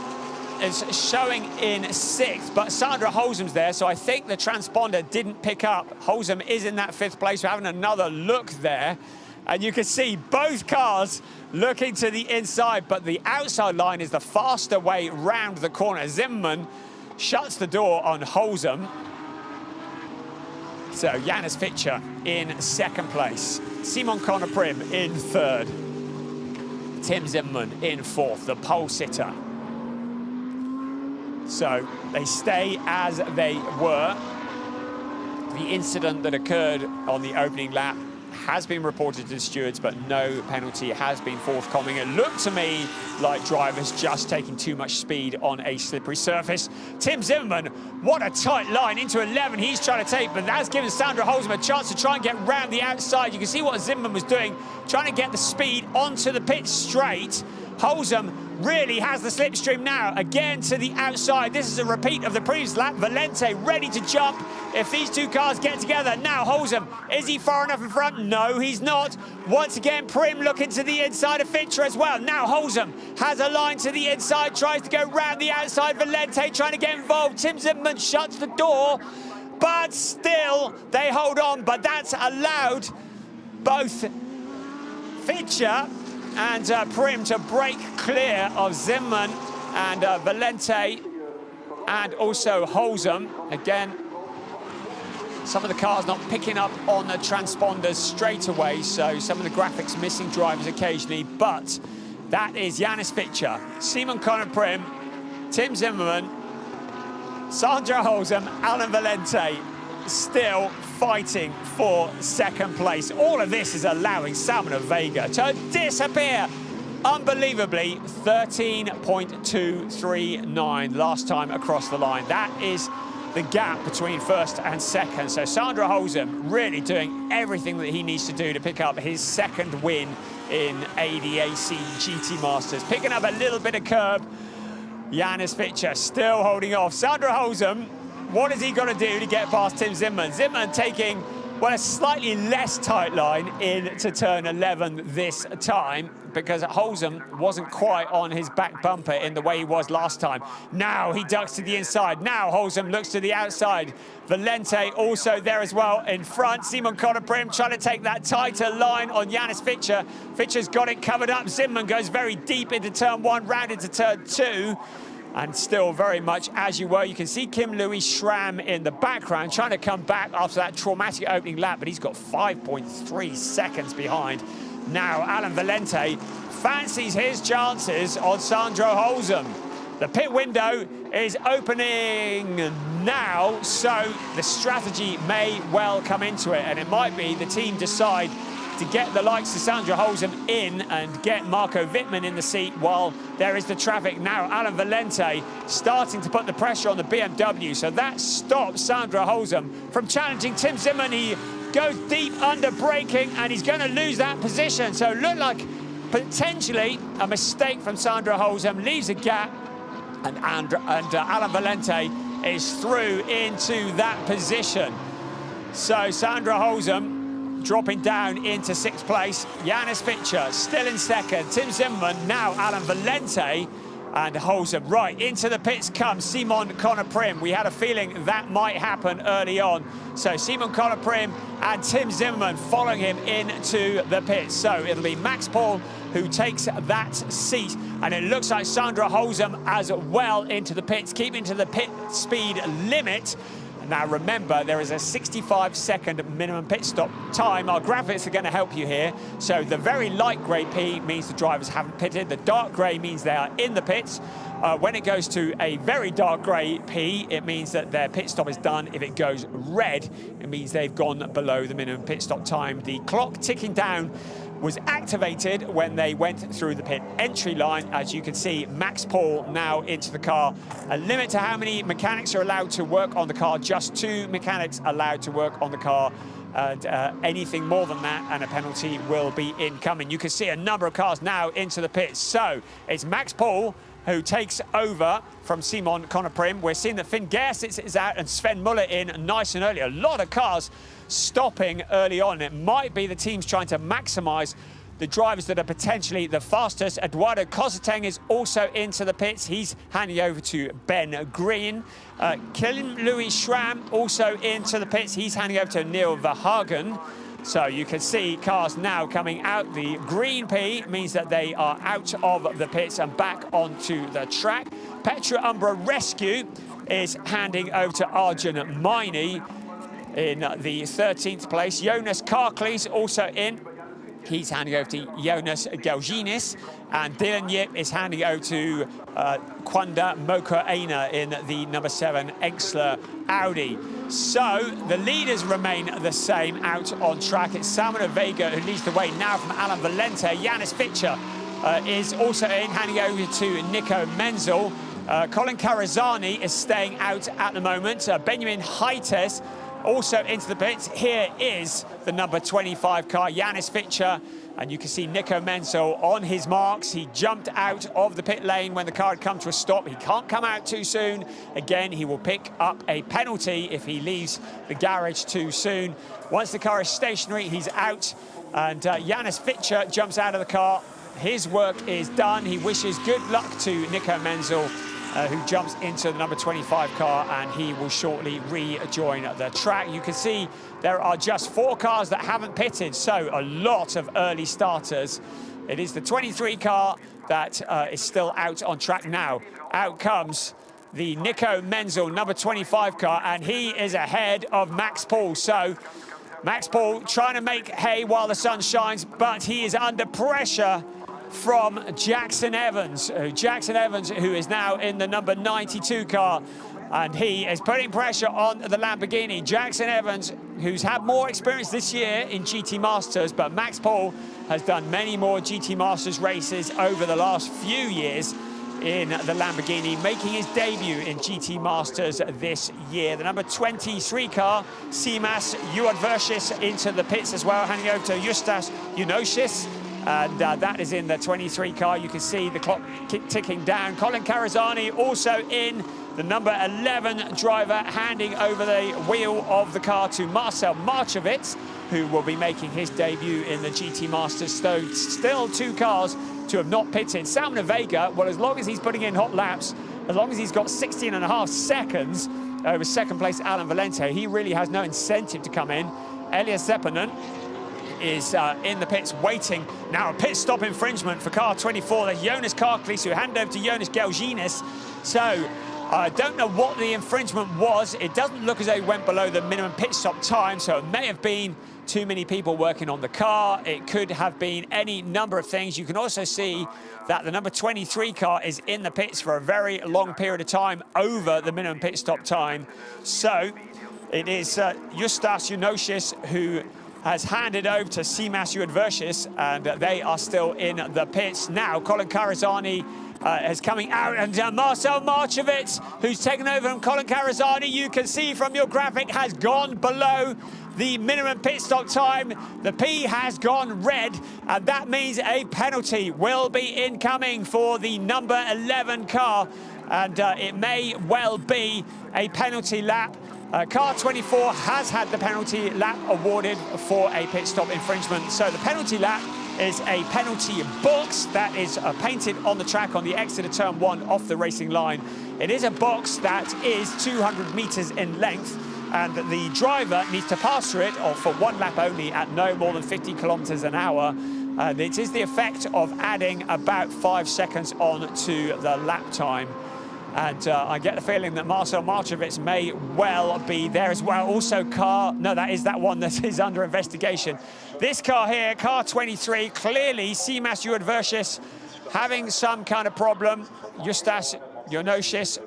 is showing in 6th, but Sandra Holzem's there, so I think the transponder didn't pick up. Holzem is in that 5th place. We're having another look there, and you can see both cars looking to the inside, but the outside line is the faster way round the corner. Zimmerman shuts the door on Holzem. So Janis Fitcher in 2nd place. Simon Conoprim in 3rd. Tim Zimmerman in 4th, the pole sitter. So they stay as they were. The incident that occurred on the opening lap has been reported to the stewards, but no penalty has been forthcoming. It looked to me like drivers just taking too much speed on a slippery surface. Tim Zimmerman, what a tight line into 11 he's trying to take, but that's given Sandra Holzem a chance to try and get round the outside. You can see what Zimmerman was doing, trying to get the speed onto the pit straight. Holzem really has the slipstream now, again to the outside. This is a repeat of the previous lap. Valente ready to jump if these two cars get together. Now Holzem, is he far enough in front? No, he's not. Once again, Prim looking to the inside of Fitcher as well. Now Holzem has a line to the inside, tries to go round the outside. Valente trying to get involved. Tim Zimmerman shuts the door, but still they hold on. But that's allowed both Fitcher and Prim to break clear of Zimmerman and Valente, and also Holzem. Again, some of the cars not picking up on the transponders straight away, so some of the graphics missing drivers occasionally, but that is Janis Fitcher, Simon Conoprim, Tim Zimmerman, Sandra Holzem, Alan Valente, still fighting for 2nd place. All of this is allowing Salmon Vega to disappear. Unbelievably, 13.239 last time across the line. That is the gap between 1st and 2nd. So Sandra Holzem really doing everything that he needs to do to pick up his 2nd win in ADAC GT Masters. Picking up a little bit of curb. Janis Fitcher still holding off. Sandra Holzem, what is he going to do to get past Tim Zimmerman? Zimmerman taking, Well, a slightly less tight line into turn 11 this time, because Holzem wasn't quite on his back bumper in the way he was last time. Now he ducks to the inside. Now Holzem looks to the outside. Valente also there as well in front. Simon Conoprim trying to take that tighter line on Janis Fischer. Fischer's got it covered up. Zimmermann goes very deep into turn 1, round into turn 2. And still very much as you were. You can see Kim Louis Schramm in the background trying to come back after that traumatic opening lap, but he's got 5.3 seconds behind. Now Alan Valente fancies his chances on Sandro Holzem. The pit window is opening now, so the strategy may well come into it, and it might be the team decide to get the likes of Sandro Holzem in and get Marco Wittmann in the seat while there is the traffic. Now Alan Valente starting to put the pressure on the BMW, so that stops Sandro Holzem from challenging Tim Zimmermann. He goes deep under braking and he's going to lose that position, so it looked like potentially a mistake from Sandro Holzem, leaves a gap, and Alan Valente is through into that position. So Sandro Holzem dropping down into 6th place. Janis Fischer still in 2nd. Tim Zimmermann, now Alan Valente, and Holzem. Right, into the pits comes Simon Conoprim. We had a feeling that might happen early on. So Simon Conoprim and Tim Zimmermann following him into the pits. So it'll be Max Paul who takes that seat. And it looks like Sandro Holzem as well into the pits, keeping to the pit speed limit. Now remember, there is a 65-second minimum pit stop time. Our graphics are going to help you here. So the very light grey P means the drivers haven't pitted. The dark grey means they are in the pits. When it goes to a very dark grey P, it means that their pit stop is done. If it goes red, it means they've gone below the minimum pit stop time. The clock ticking down was activated when they went through the pit entry line. As you can see, Max Paul now into the car. A limit to how many mechanics are allowed to work on the car. Just 2 mechanics allowed to work on the car. And anything more than that, and a penalty will be incoming. You can see a number of cars now into the pits. So it's Max Paul who takes over from Simon Conoprim. We're seeing that Finn Gersitz is out and Sven Muller in nice and early. A lot of cars stopping early on. It might be the teams trying to maximise the drivers that are potentially the fastest. Eduardo Cosseteng is also into the pits. He's handing over to Ben Green. Kim Louis Schramm also into the pits. He's handing over to Neil Verhagen. So you can see cars now coming out. The green P means that they are out of the pits and back onto the track. Petra Umbra Rescue is handing over to Arjun Maini in the 13th place. Jonas Karklees also in. He's handing over to Jonas Galginis, and Dylan Yip is handing over to Kwanda Mokoena in the number 7 Exler Audi. So the leaders remain the same out on track. It's Salman Vega who leads the way now from Alan Valente. Janis Fischer is also in, handing over to Nico Menzel. Colin Carazani is staying out at the moment. Benjamin Heites also into the pits. Here is the number 25 car, Janis Fischer, and you can see Nico Menzel on his marks. He jumped out of the pit lane when the car had come to a stop. He can't come out too soon. Again, he will pick up a penalty if he leaves the garage too soon. Once the car is stationary, he's out, and Janis Fischer jumps out of the car. His work is done. He wishes good luck to Nico Menzel, who jumps into the number 25 car, and he will shortly rejoin the track. You can see there are just 4 cars that haven't pitted, so a lot of early starters. It is the 23 car that is still out on track now. Out comes the Nico Menzel number 25 car, and he is ahead of Max Paul. So Max Paul trying to make hay while the sun shines, but he is under pressure from Jackson Evans. Jackson Evans, who is now in the number 92 car, and he is putting pressure on the Lamborghini. Jackson Evans, who's had more experience this year in GT Masters, but Max Paul has done many more GT Masters races over the last few years in the Lamborghini, making his debut in GT Masters this year. The number 23 car, Simas Juadvershis, into the pits as well, handing over to Justas Junosis. And that is in the 23 car. You can see the clock ticking down. Colin Carazani also in, the number 11 driver handing over the wheel of the car to Marcel Marchovitz, who will be making his debut in the GT Masters. So still 2 cars to have not pitted. Salman Vega, well, as long as he's putting in hot laps, as long as he's got 16.5 seconds over second place Alan Valente, he really has no incentive to come in. Elias Seppänen is in the pits waiting. Now a pit stop infringement for car 24. There's Jonas Karklis, who handed over to Jonas Gelginis. So I don't know what the infringement was. It doesn't look as though he went below the minimum pit stop time, so it may have been too many people working on the car. It could have been any number of things. You can also see that the number 23 car is in the pits for a very long period of time over the minimum pit stop time. So it is Justas Jonosis who has handed over to Simas Juodversis, and they are still in the pits. Now Colin Carazani is coming out, and Marcel Marchovitz, who's taken over from Colin Carazani, you can see from your graphic, has gone below the minimum pit stop time. The P has gone red, and that means a penalty will be incoming for the number 11 car, and it may well be a penalty lap. Car 24 has had the penalty lap awarded for a pit stop infringement. So the penalty lap is a penalty box that is painted on the track on the exit of turn 1 off the racing line. It is a box that is 200 meters in length, and the driver needs to pass through it for 1 lap only at no more than 50 kilometers an hour. It is the effect of adding about 5 seconds on to the lap time. And I get the feeling that Marcel Marchovitz may well be there as well. Also that is that one that is under investigation. This car here, car 23, clearly Simas Juodversis having some kind of problem. Justas Jonosis,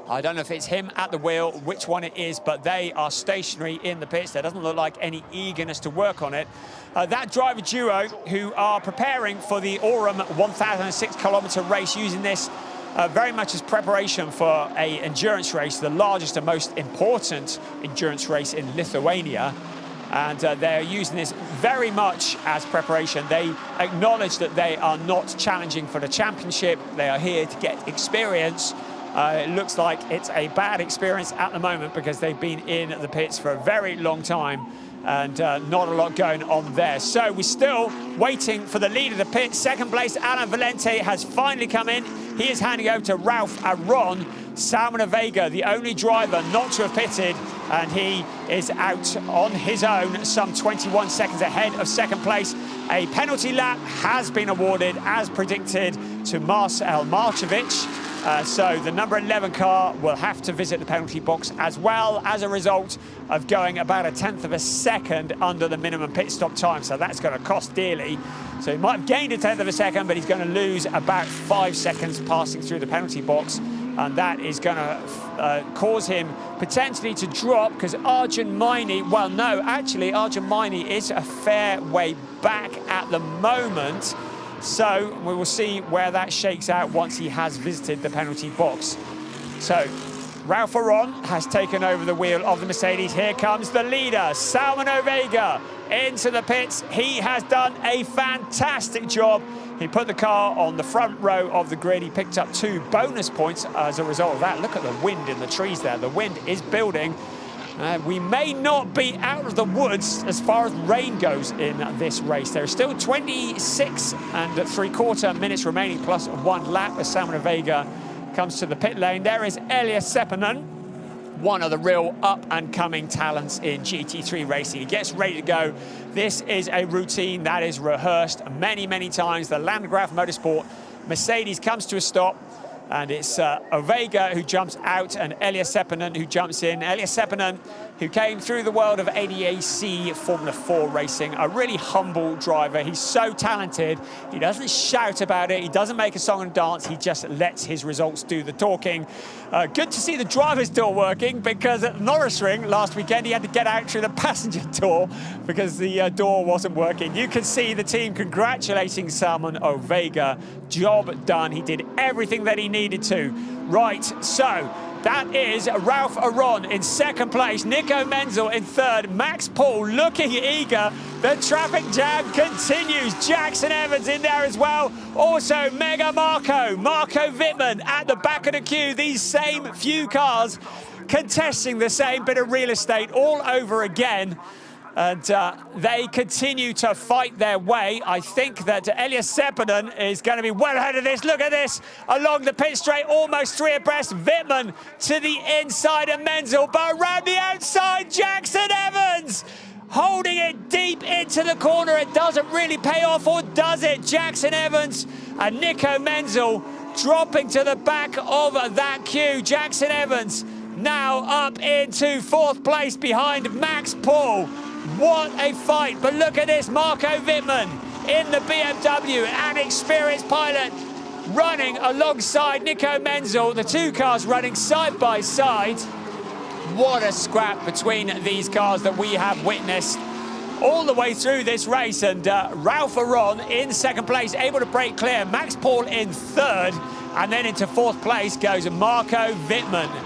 I don't know if it's him at the wheel, which one it is, but they are stationary in the pits. There doesn't look like any eagerness to work on it. That driver duo who are preparing for the Aurum 1,006 kilometer race, using this very much as preparation for an endurance race, the largest and most important endurance race in Lithuania. And they're using this very much as preparation. They acknowledge that they are not challenging for the championship. They are here to get experience. It looks like it's a bad experience at the moment because they've been in the pits for a very long time, and not a lot going on there. So we're still waiting for the lead of the pit. Second place, Alan Valente, has finally come in. He is handing over to Ralph Aron. Salman Vega, the only driver not to have pitted, and he is out on his own, some 21 seconds ahead of second place. A penalty lap has been awarded, as predicted, to Marcel Marchovitz. So the number 11 car will have to visit the penalty box as well, as a result of going about 1/10 of a second under the minimum pit stop time. So that's going to cost dearly. So he might have gained 1/10 of a second, but he's going to lose about 5 seconds passing through the penalty box. And that is going to cause him potentially to drop, because Arjun Maini, well, no, actually, Arjun Maini is a fair way back at the moment. So we will see where that shakes out once he has visited the penalty box. So Ralph Aron has taken over the wheel of the Mercedes. Here comes the leader, Salman Vega, into the pits. He has done a fantastic job. He put the car on the front row of the grid. He picked up 2 bonus points as a result of that. Look at the wind in the trees there. The wind is building. We may not be out of the woods as far as rain goes in this race. There are still 26 3/4 minutes remaining, plus 1 lap as Salman Vega comes to the pit lane. There is Elias Seppänen, one of the real up-and-coming talents in GT3 racing. He gets ready to go. This is a routine that is rehearsed many, many times. The Landgraf Motorsport Mercedes comes to a stop, and it's Vega who jumps out and Elias Seppänen who jumps in. Elias Seppänen, who came through the world of ADAC Formula 4 racing, a really humble driver. He's so talented. He doesn't shout about it. He doesn't make a song and dance. He just lets his results do the talking. Good to see the driver's door working, because at Nürburgring last weekend, he had to get out through the passenger door because the door wasn't working. You can see the team congratulating Salman Vega. Job done. He did everything that he needed to. Right, so that is Ralph Aron in second place, Nico Menzel in third, Max Paul looking eager. The traffic jam continues. Jackson Evans in there as well. Also Mega Marco Wittmann at the back of the queue. These same few cars contesting the same bit of real estate all over again. And they continue to fight their way. I think that Elias Seppänen is going to be well ahead of this. Look at this. Along the pit straight, almost 3 abreast. Wittmann to the inside of Menzel, but around the outside, Jackson Evans holding it deep into the corner. It doesn't really pay off, or does it? Jackson Evans and Nico Menzel dropping to the back of that queue. Jackson Evans now up into 4th place behind Max Paul. What a fight, but look at this, Marco Wittmann in the BMW, an experienced pilot running alongside Nico Menzel, the 2 cars running side by side. What a scrap between these cars that we have witnessed all the way through this race. And Ralph Aron in 2nd place, able to break clear. Max Paul in 3rd, and then into 4th place goes Marco Wittmann.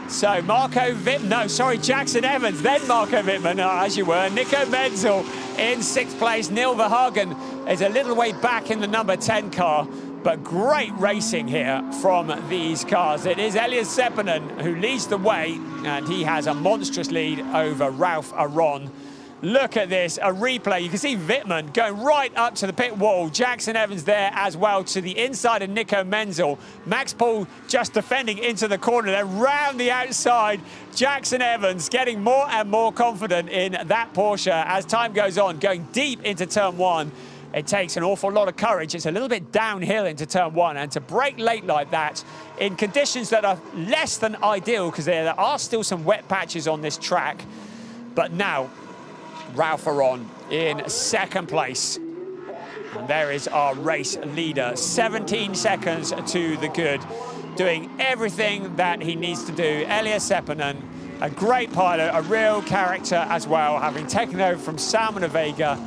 So Jackson Evans, then Marco Wittmann, as you were. Nico Menzel in 6th place. Neil Verhagen is a little way back in the number 10 car, but great racing here from these cars. It is Elias Seppänen who leads the way, and he has a monstrous lead over Ralph Aron. Look at this, a replay. You can see Wittmann going right up to the pit wall. Jackson Evans there as well to the inside of Nico Menzel. Max Paul just defending into the corner. Then round the outside, Jackson Evans getting more and more confident in that Porsche as time goes on, going deep into turn 1. It takes an awful lot of courage. It's a little bit downhill into turn 1, and to brake late like that in conditions that are less than ideal, because there are still some wet patches on this track. But now Ralph Aron in 2nd place. And there is our race leader, 17 seconds to the good, doing everything that he needs to do. Elias Seppänen, a great pilot, a real character as well, having taken over from Salman Vega,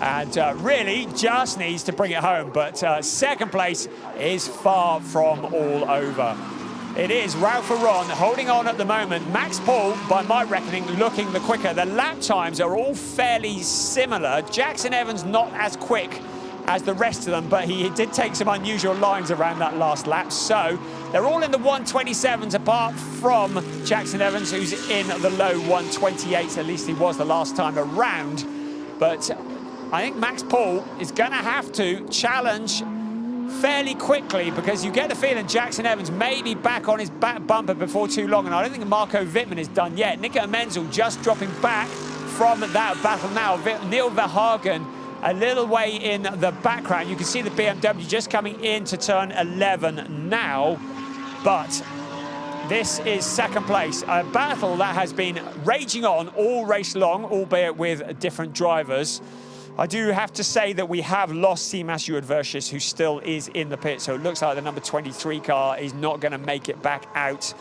and really just needs to bring it home. But 2nd place is far from all over. It is Ralph Aron holding on at the moment. Max Paul, by my reckoning, looking the quicker. The lap times are all fairly similar. Jackson Evans not as quick as the rest of them, but he did take some unusual lines around that last lap. So they're all in the 127s, apart from Jackson Evans, who's in the low 128s. At least he was the last time around. But I think Max Paul is going to have to challenge fairly quickly, because you get the feeling Jackson Evans may be back on his back bumper before too long, and I don't think Marco Wittmann is done yet. Nico Menzel just dropping back from that battle now. Neil Verhagen a little way in the background. You can see the BMW just coming into turn 11 now, but this is 2nd place. A battle that has been raging on all race long, albeit with different drivers. I do have to say that we have lost Seamas Juadversis, who still is in the pit, so it looks like the number 23 car is not going to make it back out,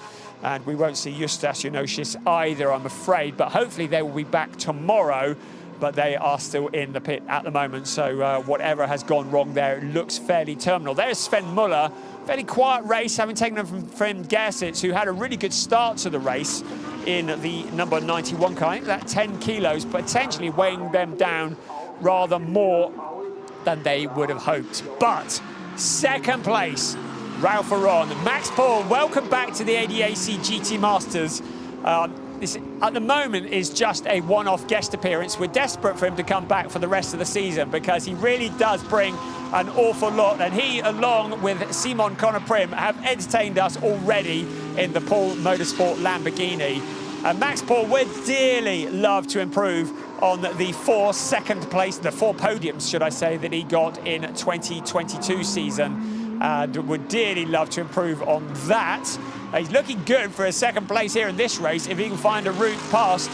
and we won't see Justas Jonosis either, I'm afraid, but hopefully they will be back tomorrow. But they are still in the pit at the moment, so whatever has gone wrong there, it looks fairly terminal. There's Sven Muller, fairly quiet race, having taken them from Frim Gersitz, who had a really good start to the race in the number 91 car. I think that 10 kilos potentially weighing them down rather more than they would have hoped. But 2nd place, Ralph Aron. Max Paul, welcome back to the ADAC GT Masters. This, at the moment, is just a one-off guest appearance. We're desperate for him to come back for the rest of the season, because he really does bring an awful lot. And he, along with Simon Conner-Prim, have entertained us already in the Paul Motorsport Lamborghini. And Max Paul would dearly love to improve on the 4 second place, the 4 podiums, should I say, that he got in 2022 season. And would dearly love to improve on that. He's looking good for a 2nd place here in this race if he can find a route past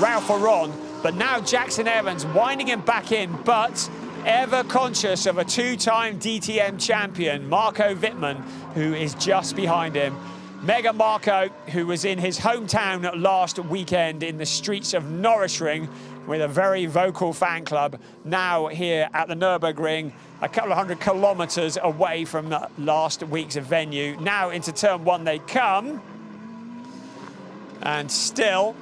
Ralph Aron. But now Jackson Evans winding him back in, but ever conscious of a 2-time DTM champion, Marco Wittmann, who is just behind him. Mega Marco, who was in his hometown last weekend in the streets of Nürburgring with a very vocal fan club, now here at the Nürburgring a couple of 100 kilometers away from last week's venue. Now into turn 1 they come. And still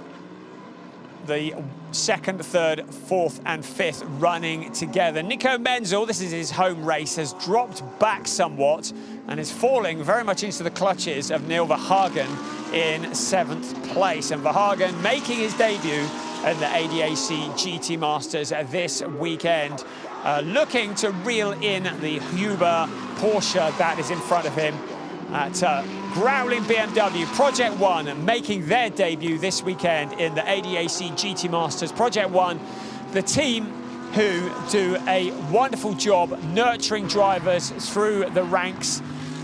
the second, third, fourth and fifth running together. Nico Menzel, this is his home race, has dropped back somewhat and is falling very much into the clutches of Neil Verhagen in 7th place. And Verhagen making his debut in the ADAC GT Masters this weekend, looking to reel in the Huber Porsche that is in front of him at growling BMW. Project One making their debut this weekend in the ADAC GT Masters. Project One, the team who do a wonderful job nurturing drivers through the ranks,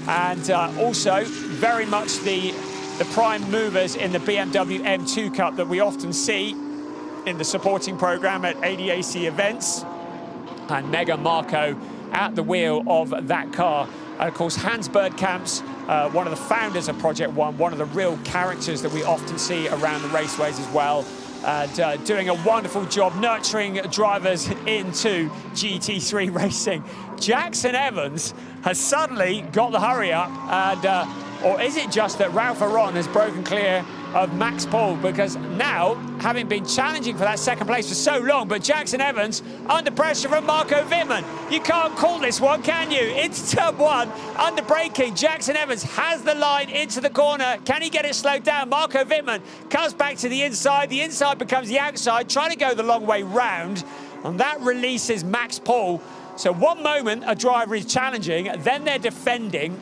and also very much the prime movers in the BMW M2 Cup that we often see in the supporting program at ADAC events. And Mega Marco at the wheel of that car. And of course, Hans Bergkamps, one of the founders of Project One, one of the real characters that we often see around the raceways as well, and doing a wonderful job nurturing drivers into GT3 racing. Jackson Evans has suddenly got the hurry up, and or is it just that Ralph Aron has broken clear of Max Paul? Because now, having been challenging for that second place for so long, but Jackson Evans under pressure from Marco Wittmann. You can't call this one, can you? It's turn 1, under braking. Jackson Evans has the line into the corner. Can he get it slowed down? Marco Wittmann comes back to the inside. The inside becomes the outside, trying to go the long way round. And that releases Max Paul. So one moment a driver is challenging, then they're defending.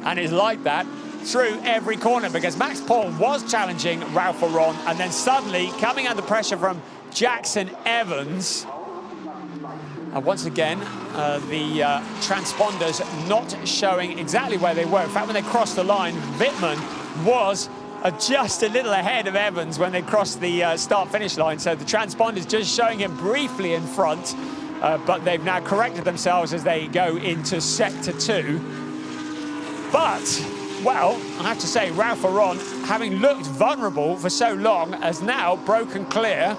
And it's like that through every corner, because Max Paul was challenging Ralph Aron, and then suddenly coming under pressure from Jackson Evans. And once again, the transponders not showing exactly where they were. In fact, when they crossed the line, Wittmann was just a little ahead of Evans when they crossed the start-finish line. So the transponders just showing him briefly in front, but they've now corrected themselves as they go into sector 2. But, well, I have to say, Ralph Aron, having looked vulnerable for so long, has now broken clear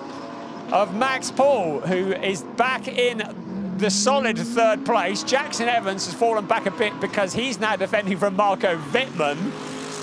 of Max Paul, who is back in the solid 3rd place. Jackson Evans has fallen back a bit because he's now defending from Marco Wittmann.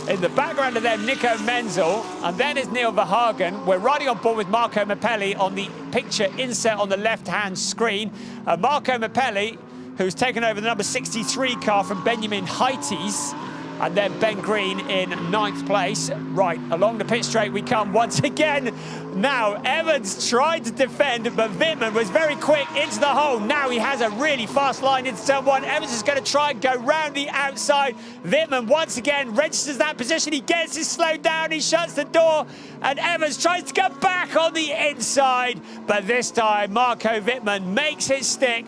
In the background of them, Nico Menzel, and then is Neil Verhagen. We're riding on board with Marco Mappelli on the picture inset on the left-hand screen. Marco Mappelli, who's taken over the number 63 car from Benjamin Heites, and then Ben Green in 9th place. Right, along the pit straight we come once again. Now, Evans tried to defend, but Wittmann was very quick into the hole. Now he has a really fast line into turn 1. Evans is going to try and go round the outside. Wittmann once again registers that position. He gets it slowed down. He shuts the door, and Evans tries to go back on the inside. But this time, Marco Wittmann makes it stick.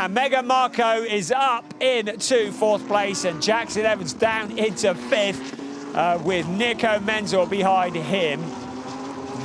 Mega Marco is up into 4th place, and Jackson Evans down into 5th, with Nico Menzel behind him.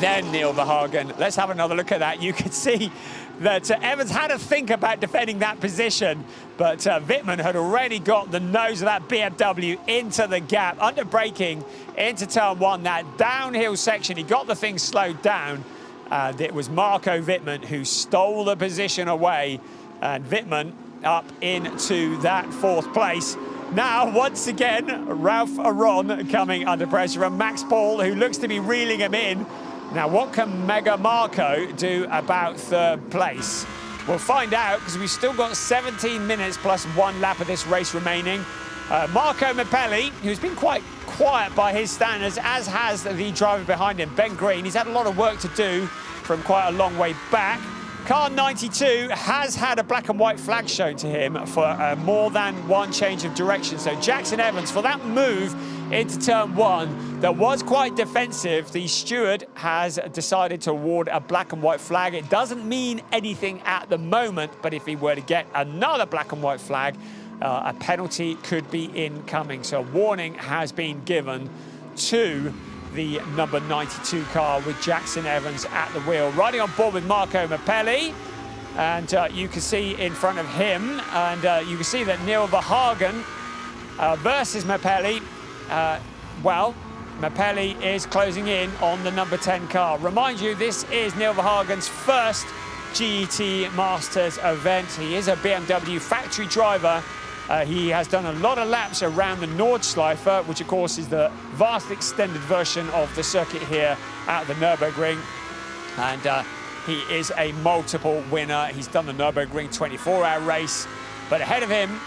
Then Neil Verhagen. Let's have another look at that. You can see that Evans had to think about defending that position, but Wittmann had already got the nose of that BMW into the gap, under braking into turn 1, that downhill section. He got the thing slowed down, and it was Marco Wittmann who stole the position away. And Wittmann up into that 4th place. Now, once again, Ralph Aron coming under pressure from Max Paul, who looks to be reeling him in. Now, what can Mega Marco do about 3rd place? We'll find out, because we've still got 17 minutes plus 1 lap of this race remaining. Marco Mappelli, who's been quite quiet by his standards, as has the driver behind him, Ben Green. He's had a lot of work to do from quite a long way back. Car 92 has had a black and white flag shown to him for more than one change of direction. So Jackson Evans, for that move into turn 1 that was quite defensive, the steward has decided to award a black and white flag. It doesn't mean anything at the moment, but if he were to get another black and white flag, a penalty could be incoming. So a warning has been given to the number 92 car with Jackson Evans at the wheel. Riding on board with Marco Mappelli, and you can see in front of him, and you can see that Neil Verhagen versus Mappelli. Well, Mappelli is closing in on the number 10 car. Remind you, this is Neil Verhagen's first GT Masters event. He is a BMW factory driver. He has done a lot of laps around the Nordschleife, which of course is the vastly extended version of the circuit here at the Nürburgring. And he is a multiple winner. He's done the Nürburgring 24-hour race. But ahead of him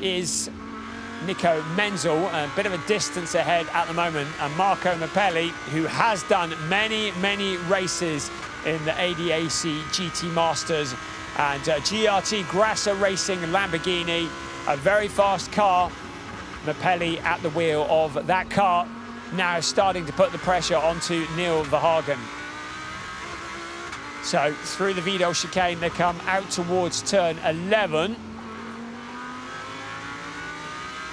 is Nico Menzel, a bit of a distance ahead at the moment, and Marco Mappelli, who has done many, many races in the ADAC GT Masters and GRT Grasser Racing Lamborghini, a very fast car. Mappelli at the wheel of that car, now starting to put the pressure onto Neil Verhagen. So through the Vidal chicane, they come out towards turn 11.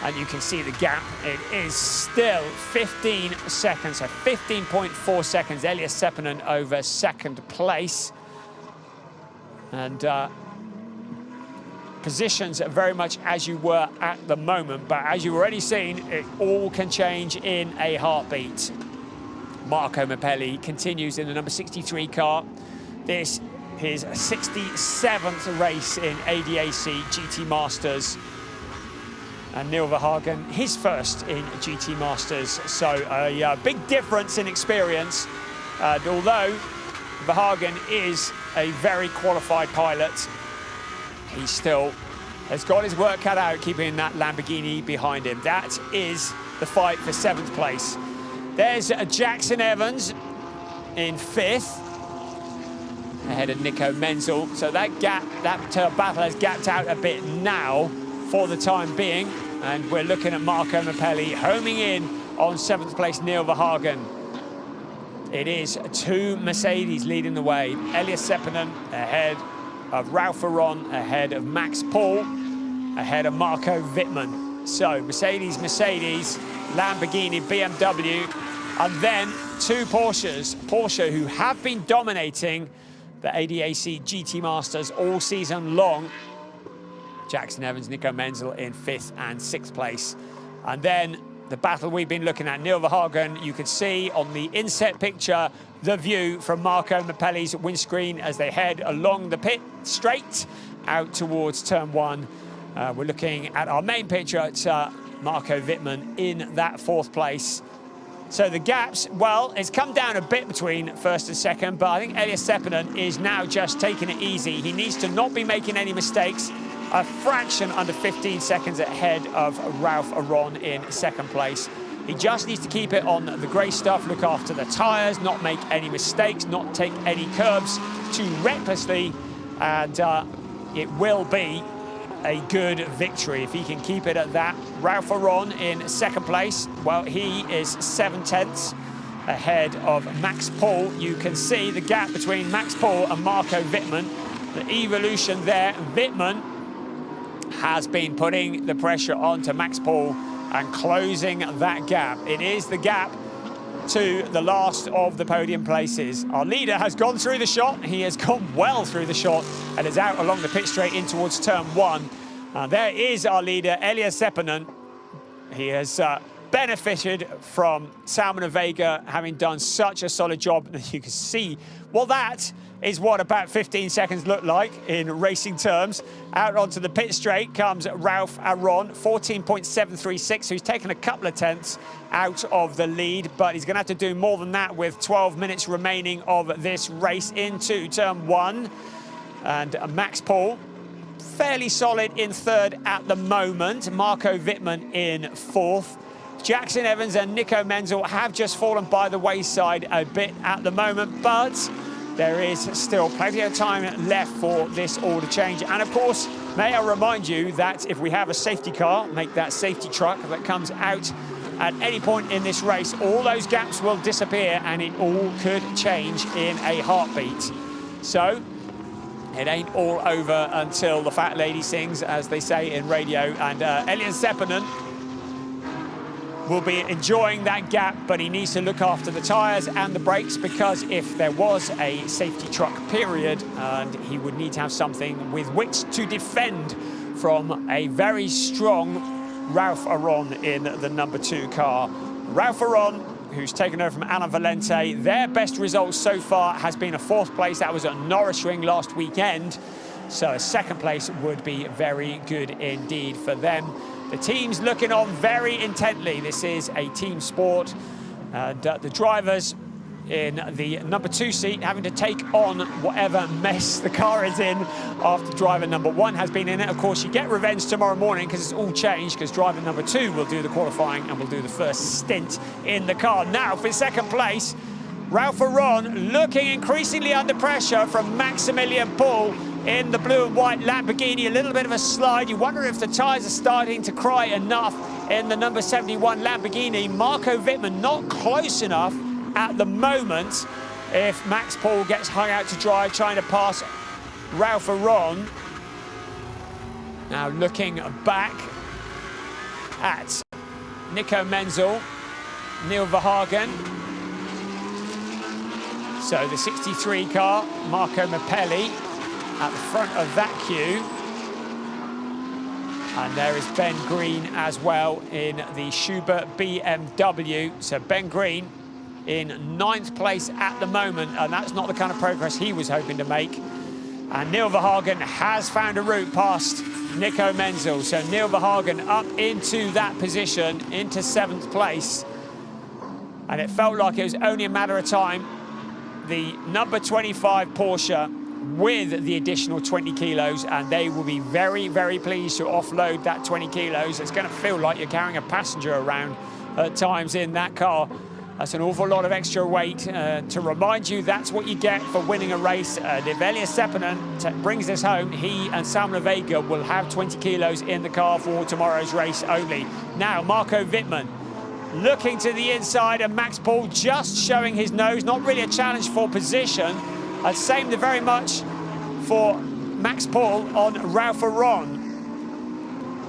And you can see the gap. It is still 15 seconds, so 15.4 seconds. Elias Seppänen over second place. And positions are very much as you were at the moment. But as you've already seen, it all can change in a heartbeat. Marco Mappelli continues in the number 63 car. This is his 67th race in ADAC GT Masters. And Neil Verhagen, his first in GT Masters. So a big difference in experience. And although Verhagen is a very qualified pilot, he still has got his work cut out keeping that Lamborghini behind him. That is the fight for 7th place. There's Jackson Evans in 5th, ahead of Nico Menzel. So that gap, that battle has gapped out a bit now for the time being, and we're looking at Marco Mappelli homing in on 7th place Neil Verhagen. It is 2 Mercedes leading the way. Elias Seppänen ahead of Ralph Aron, ahead of Max Paul, ahead of Marco Wittmann. So Mercedes, Lamborghini, BMW, and then 2 Porsches. Porsche, who have been dominating the ADAC GT Masters all season long. Jackson Evans, Nico Menzel in 5th and 6th place. And then the battle we've been looking at, Neil Verhagen, you can see on the inset picture the view from Marco Mappelli's windscreen as they head along the pit straight out towards turn 1. We're looking at our main picture at Marco Wittmann in that 4th place. So the gaps, well, it's come down a bit between 1st and 2nd, but I think Elias Seppänen is now just taking it easy. He needs to not be making any mistakes. A fraction under 15 seconds ahead of Ralph Aron in 2nd place. He just needs to keep it on the grey stuff, look after the tyres, not make any mistakes, not take any curbs too recklessly, and it will be a good victory if he can keep it at that. Ralph Aron in 2nd place, well, he is 7/10 ahead of Max Paul. You can see the gap between Max Paul and Marco Wittmann, the evolution there. Wittmann has been putting the pressure onto Max Paul and closing that gap. It is the gap to the last of the podium places. Our leader has gone through the shot. He has gone well through the shot and is out along the pit straight in towards turn 1. There is our leader, Elias Seppänen. He has benefited from Salmon and Vega having done such a solid job. You can see, well, that is what about 15 seconds look like in racing terms. Out onto the pit straight comes Ralph Aron, 14.736, so he's taken a couple of tenths out of the lead, but he's going to have to do more than that with 12 minutes remaining of this race into turn 1. And Max Paul, fairly solid in 3rd at the moment. Marco Wittmann in 4th. Jackson Evans and Nico Menzel have just fallen by the wayside a bit at the moment, but there is still plenty of time left for this all to change. And of course, may I remind you that if we have a safety car, make that safety truck that comes out at any point in this race, all those gaps will disappear and it all could change in a heartbeat. So it ain't all over until the fat lady sings, as they say in radio. And Elias Seppänen will be enjoying that gap, but he needs to look after the tyres and the brakes, because if there was a safety truck period, and he would need to have something with which to defend from a very strong Ralph Aron in the number 2 car. Ralph Aron who's taken over from Alain Valente. Their best result so far has been a 4th place. That was at Nürburgring last weekend. So a 2nd place would be very good indeed for them. The team's looking on very intently. This is a team sport. And the drivers in the number 2 seat having to take on whatever mess the car is in after driver number 1 has been in it. Of course, you get revenge tomorrow morning because it's all changed, because driver number 2 will do the qualifying and will do the first stint in the car. Now for 2nd place, Ralph Aron looking increasingly under pressure from Maximilian Paul in the blue and white Lamborghini. A little bit of a slide. You wonder if the tyres are starting to cry enough in the number 71 Lamborghini. Marco Wittmann not close enough at the moment if Max Paul gets hung out to dry trying to pass Ralph Aron. Now looking back at Nico Menzel, Neil Verhagen. So the 63 car, Marco Mappelli at the front of that queue. And there is Ben Green as well in the Schubert BMW. So Ben Green in 9th place at the moment, and that's not the kind of progress he was hoping to make. And Neil Verhagen has found a route past Nico Menzel. So Neil Verhagen up into that position, into 7th place. And it felt like it was only a matter of time. The number 25 Porsche with the additional 20 kilos, and they will be very, very pleased to offload that 20 kilos. It's going to feel like you're carrying a passenger around at times in that car. That's an awful lot of extra weight. To remind you, that's what you get for winning a race. If Elias Seppänen brings this home, he and Samuel Vega will have 20 kilos in the car for tomorrow's race only. Now, Marco Wittmann looking to the inside, and Max Paul just showing his nose. Not really a challenge for position. Same very much for Max Paul on Ralph Aron.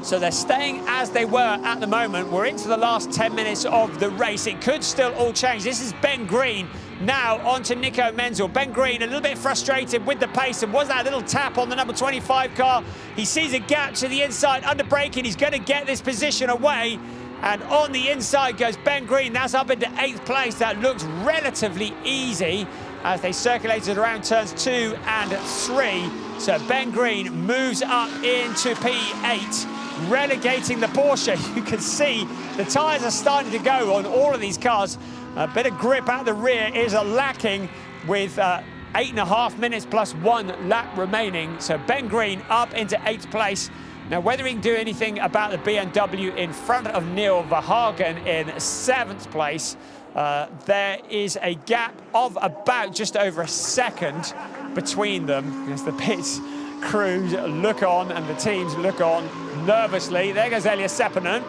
So they're staying as they were at the moment. We're into the last 10 minutes of the race. It could still all change. This is Ben Green now onto Nico Menzel. Ben Green a little bit frustrated with the pace, and was that little tap on the number 25 car. He sees a gap to the inside, under braking. He's going to get this position away. And on the inside goes Ben Green. That's up into 8th place. That looks relatively easy as they circulated around turns 2 and 3. So Ben Green moves up into P8. Relegating the Porsche. You can see the tyres are starting to go on all of these cars. A bit of grip out the rear is lacking with 8.5 minutes plus 1 lap remaining. So Ben Green up into 8th place. Now, whether he can do anything about the BMW in front of Neil Verhagen in 7th place, there is a gap of about just over a second between them as the pits crews look on and the teams look on nervously. There goes Elias Seppänen.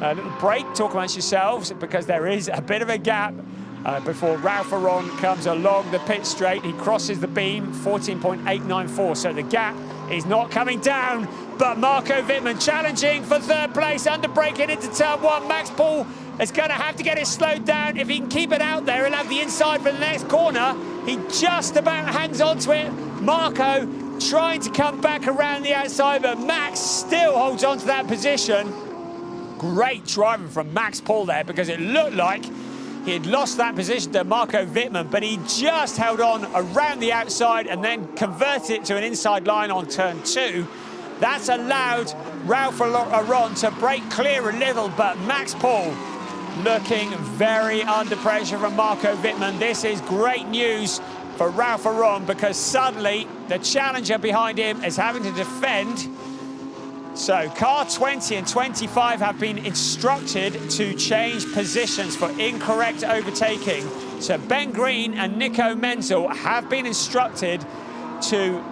A little break, talk amongst yourselves, because there is a bit of a gap before Ralph Aron comes along the pit straight. He crosses the beam, 14.894, so the gap is not coming down, but Marco Wittmann challenging for 3rd place, under braking into turn 1. Max Paul is going to have to get it slowed down. If he can keep it out there, he'll have the inside for the next corner. He just about hangs on to it. Marco trying to come back around the outside, but Max still holds on to that position. Great driving from Max Paul there, because it looked like he had lost that position to Marco Wittmann, but he just held on around the outside and then converted it to an inside line on turn 2. That's allowed Ralph Aron to break clear a little, but Max Paul looking very under pressure from Marco Wittmann. This is great news for Ralph Aron, because suddenly the challenger behind him is having to defend. So car 20 and 25 have been instructed to change positions for incorrect overtaking. So Ben Green and Nico Menzel have been instructed to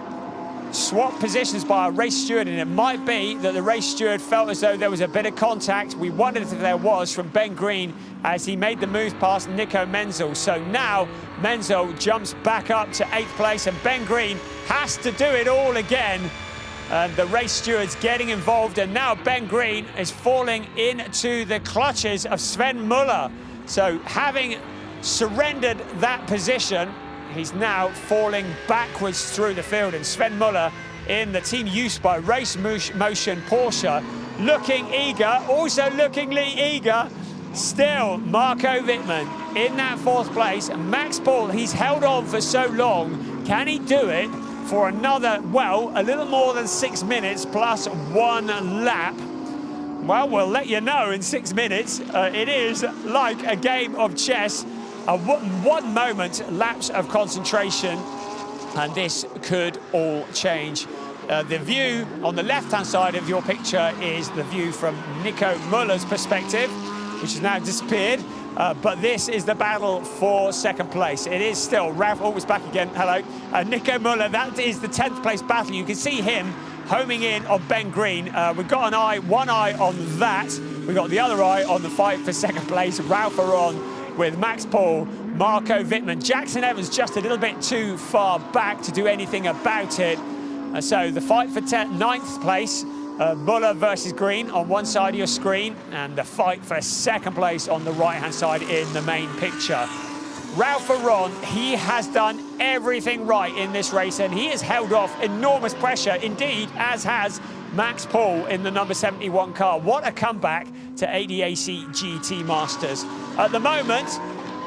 swap positions by a race steward, and it might be that the race steward felt as though there was a bit of contact. We wondered if there was from Ben Green as he made the move past Nico Menzel. So now Menzel jumps back up to 8th place, and Ben Green has to do it all again. And the race steward's getting involved, and now Ben Green is falling into the clutches of Sven Muller. So having surrendered that position, he's now falling backwards through the field, and Sven Muller in the team used by Race Motion Porsche looking eager, also lookingly eager Still, Marco Wittmann in that 4th place. Max Paul, he's held on for so long. Can he do it for another, well, a little more than 6 minutes plus 1 lap? Well, we'll let you know in 6 minutes. It is like a game of chess. One moment, lapse of concentration, and this could all change. The view on the left-hand side of your picture is the view from Nico Muller's perspective, which has now disappeared. But this is the battle for 2nd place. It is still Ralph, always back again, hello. Nico Muller, that is the 10th place battle. You can see him homing in on Ben Green. We've got one eye on that. We've got the other eye on the fight for 2nd place. Ralph Aron with Max Paul, Marco Wittmann. Jackson Evans just a little bit too far back to do anything about it. So the fight for 9th place, Muller versus Green on one side of your screen, and the fight for 2nd place on the right-hand side in the main picture. Ralph Aron, he has done everything right in this race, and he has held off enormous pressure, indeed, as has Max Paul in the number 71 car. What a comeback to ADAC GT Masters. At the moment,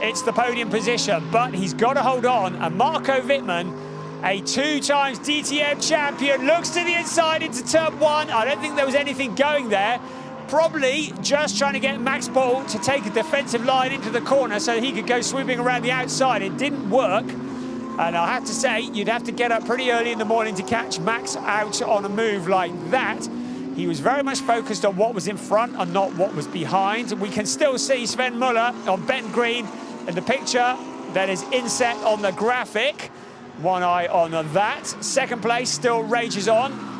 it's the podium position, but he's got to hold on, and Marco Wittmann, a 2-time DTM champion, looks to the inside into turn 1. I don't think there was anything going there. Probably just trying to get Max Paul to take a defensive line into the corner so he could go sweeping around the outside. It didn't work. And I have to say, you'd have to get up pretty early in the morning to catch Max out on a move like that. He was very much focused on what was in front and not what was behind. We can still see Sven Muller on Ben Green in the picture that is inset on the graphic. One eye on that. 2nd place still rages on.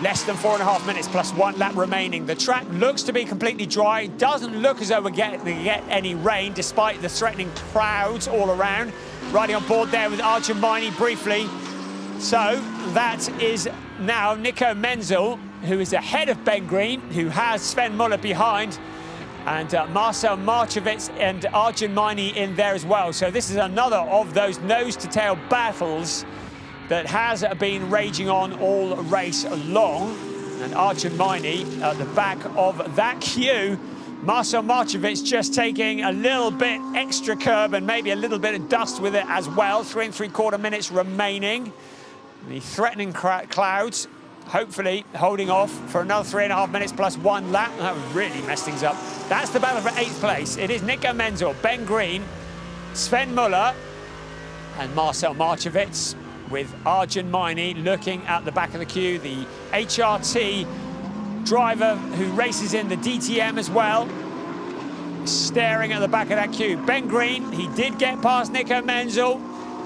Less than 4.5 minutes plus 1 lap remaining. The track looks to be completely dry. Doesn't look as though we're going to get any rain despite the threatening clouds all around. Riding on board there with Arjun Maini briefly. So that is now Nico Menzel, who is ahead of Ben Green, who has Sven Muller behind, and Marcel Marchovitz and Arjun Maini in there as well. So this is another of those nose-to-tail battles that has been raging on all race long. And Arjun Maini at the back of that queue. Marcel Marchovitz just taking a little bit extra curb and maybe a little bit of dust with it as well. 3 3/4 minutes remaining. The threatening clouds hopefully holding off for another 3.5 minutes plus 1 lap. That would really mess things up. That's the battle for 8th place. It is Nico Menzel, Ben Green, Sven Muller, and Marcel Marchovitz, with Arjun Maini looking at the back of the queue, the HRT driver who races in the DTM as well, staring at the back of that queue. Ben Green, he did get past Nico Menzel.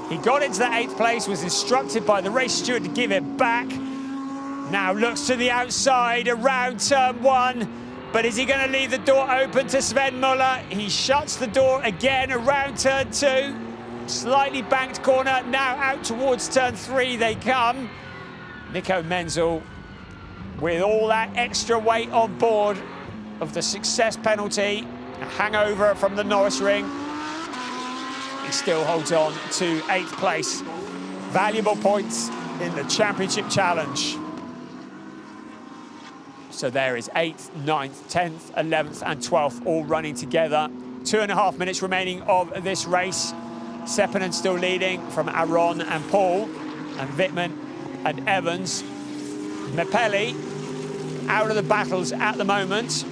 He got into the 8th place, was instructed by the race steward to give it back. Now looks to the outside around turn 1, but is he going to leave the door open to Sven Muller? He shuts the door again around turn 2. Slightly banked corner, now out towards turn 3 they come. Nico Menzel, with all that extra weight on board of the success penalty, a hangover from the Nürburgring, he still holds on to 8th place. Valuable points in the championship challenge. So there is 8th, 9th, 10th, 11th and 12th all running together. 2.5 minutes remaining of this race. Seppänen still leading from Aron and Paul, and Wittmann and Evans. Mepeli out of the battles at the moment.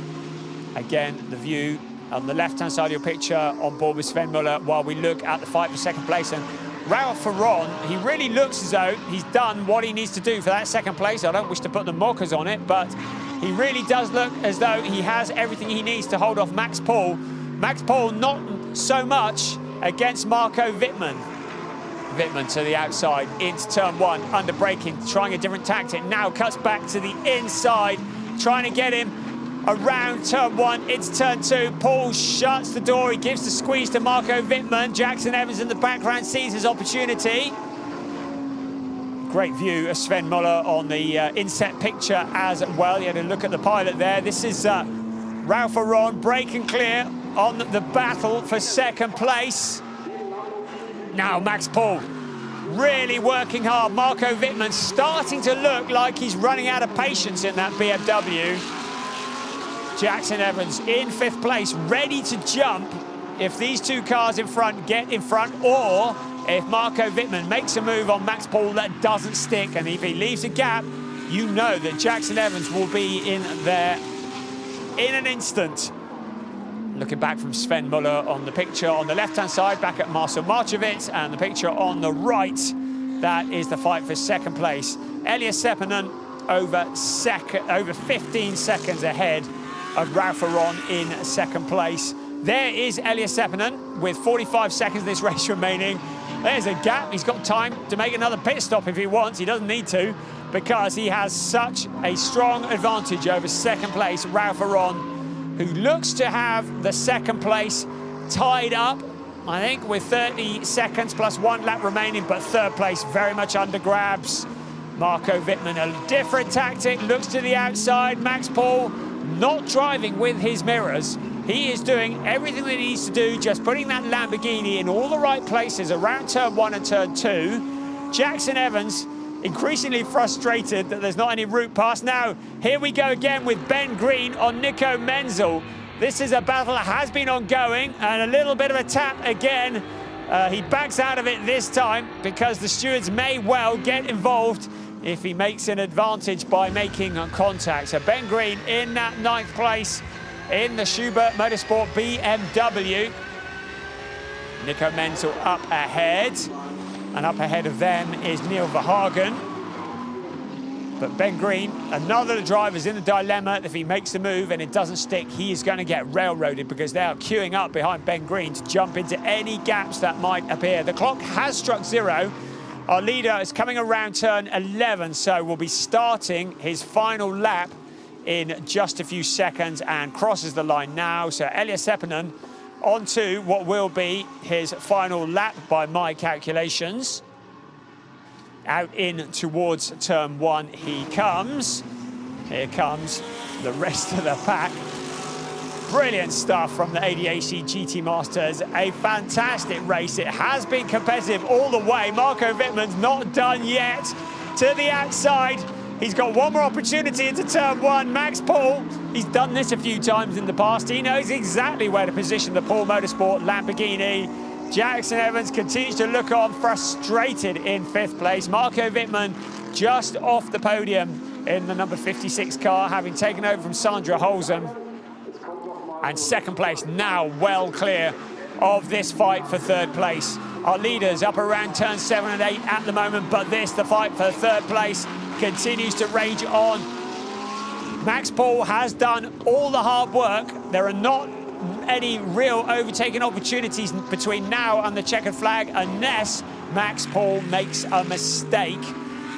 Again, the view on the left-hand side of your picture on board with Sven Muller while we look at the fight for 2nd place. And Ralph Aron, he really looks as though he's done what he needs to do for that 2nd place. I don't wish to put the mockers on it, but he really does look as though he has everything he needs to hold off Max Paul. Max Paul not so much against Marco Wittmann. Wittmann to the outside into turn 1, under braking, trying a different tactic. Now cuts back to the inside, trying to get him around turn 1 into turn 2. Paul shuts the door, he gives the squeeze to Marco Wittmann. Jackson Evans in the background sees his opportunity. Great view of Sven Muller on the inset picture as well. He had a look at the pilot there. This is Ralph Aron, break and clear on the battle for 2nd place. Now Max Paul really working hard. Marco Wittmann starting to look like he's running out of patience in that BMW. Jackson Evans in 5th place, ready to jump if these two cars in front get in front, or if Marco Wittmann makes a move on Max Paul that doesn't stick, and if he leaves a gap, you know that Jackson Evans will be in there in an instant. Looking back from Sven Muller on the picture on the left-hand side, back at Marcel Markovic, and the picture on the right, that is the fight for 2nd place. Elias Seppänen over 15 seconds ahead of Ralph Aron in 2nd place. There is Elias Seppänen with 45 seconds of this race remaining. There's a gap. He's got time to make another pit stop if he wants. He doesn't need to, because he has such a strong advantage over 2nd place Ralph Aron, who looks to have the 2nd place tied up, I think, with 30 seconds plus 1 lap remaining, but 3rd place very much under grabs. Marco Wittmann, a different tactic, looks to the outside. Max Paul not driving with his mirrors. He is doing everything that he needs to do, just putting that Lamborghini in all the right places around turn 1 and turn 2. Jackson Evans increasingly frustrated that there's not any route pass. Now, here we go again with Ben Green on Nico Menzel. This is a battle that has been ongoing, and a little bit of a tap again. He backs out of it this time because the stewards may well get involved if he makes an advantage by making contact. So Ben Green in that 9th place in the Schubert Motorsport BMW. Nico Menzel up ahead. And up ahead of them is Neil Verhagen. But Ben Green, another of the drivers in the dilemma. If he makes the move and it doesn't stick, he is going to get railroaded, because they are queuing up behind Ben Green to jump into any gaps that might appear. The clock has struck 0. Our leader is coming around turn 11, so we'll be starting his final lap in just a few seconds and crosses the line now. So Elias Seppänen onto what will be his final lap by my calculations. Out in towards turn 1 he comes. Here comes the rest of the pack. Brilliant stuff from the ADAC GT Masters. A fantastic race. It has been competitive all the way. Marco Wittmann's not done yet. To the outside. He's got one more opportunity into turn 1. Max Paul, he's done this a few times in the past. He knows exactly where to position the Paul Motorsport Lamborghini. Jackson Evans continues to look on, frustrated in 5th place. Marco Wittmann just off the podium in the number 56 car, having taken over from Sandra Holzem. And 2nd place now well clear of this fight for 3rd place. Our leaders up around turn 7 and 8 at the moment, but the fight for 3rd place continues to rage on. Max Paul has done all the hard work. There are not any real overtaking opportunities between now and the checkered flag unless Max Paul makes a mistake.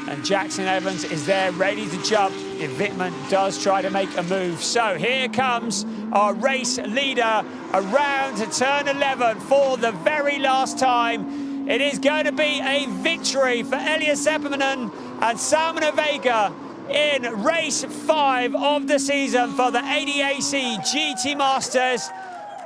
And Jackson Evans is there ready to jump if Wittmann does try to make a move. So here comes our race leader around to turn 11 for the very last time. It is going to be a victory for Elias Seppänen and Salman Vega in race 5 of the season for the ADAC GT Masters.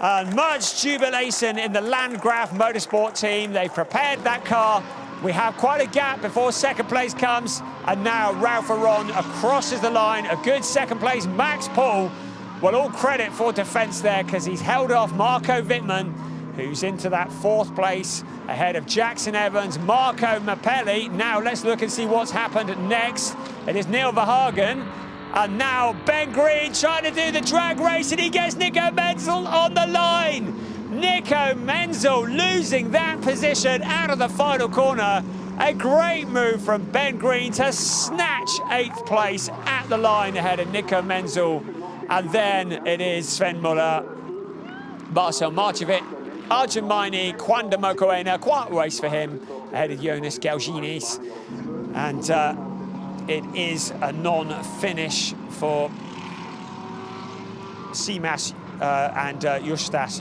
And much jubilation in the Landgraf Motorsport team. They've prepared that car. We have quite a gap before 2nd place comes. And now Ralph Aron crosses the line. A good 2nd place. Max Paul, well, all credit for defense there, because he's held off Marco Wittmann, who's into that 4th place ahead of Jackson Evans, Marco Mappelli. Now let's look and see what's happened next. It is Neil Verhagen. And now Ben Green trying to do the drag race, and he gets Nico Menzel on the line. Nico Menzel losing that position out of the final corner. A great move from Ben Green to snatch 8th place at the line ahead of Nico Menzel. And then it is Sven Muller, Marcel Markovic, Arjun Maini, Kwanda Mokoena, quite a race for him, ahead of Jonas Galginis. And it is a non-finish for Simas and Justas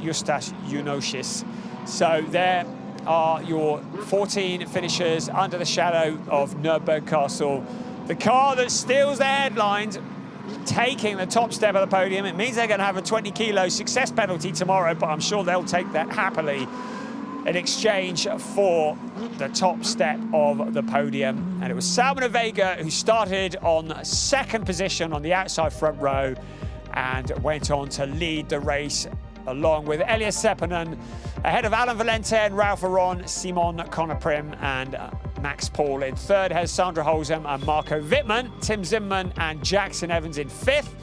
Junosis. So there are your 14 finishers under the shadow of Nürburgring Castle. The car that steals the headlines, taking the top step of the podium. It means they're going to have a 20-kilo success penalty tomorrow, but I'm sure they'll take that happily in exchange for the top step of the podium. And it was Salman Vega who started on 2nd position on the outside front row and went on to lead the race along with Elias Seppänen, ahead of Alain Valente and Ralph Aron, Simon Conoprim and Max Paul in third, has Sandra Holzem and Marco Wittmann, Tim Zimmermann and Jackson Evans in fifth,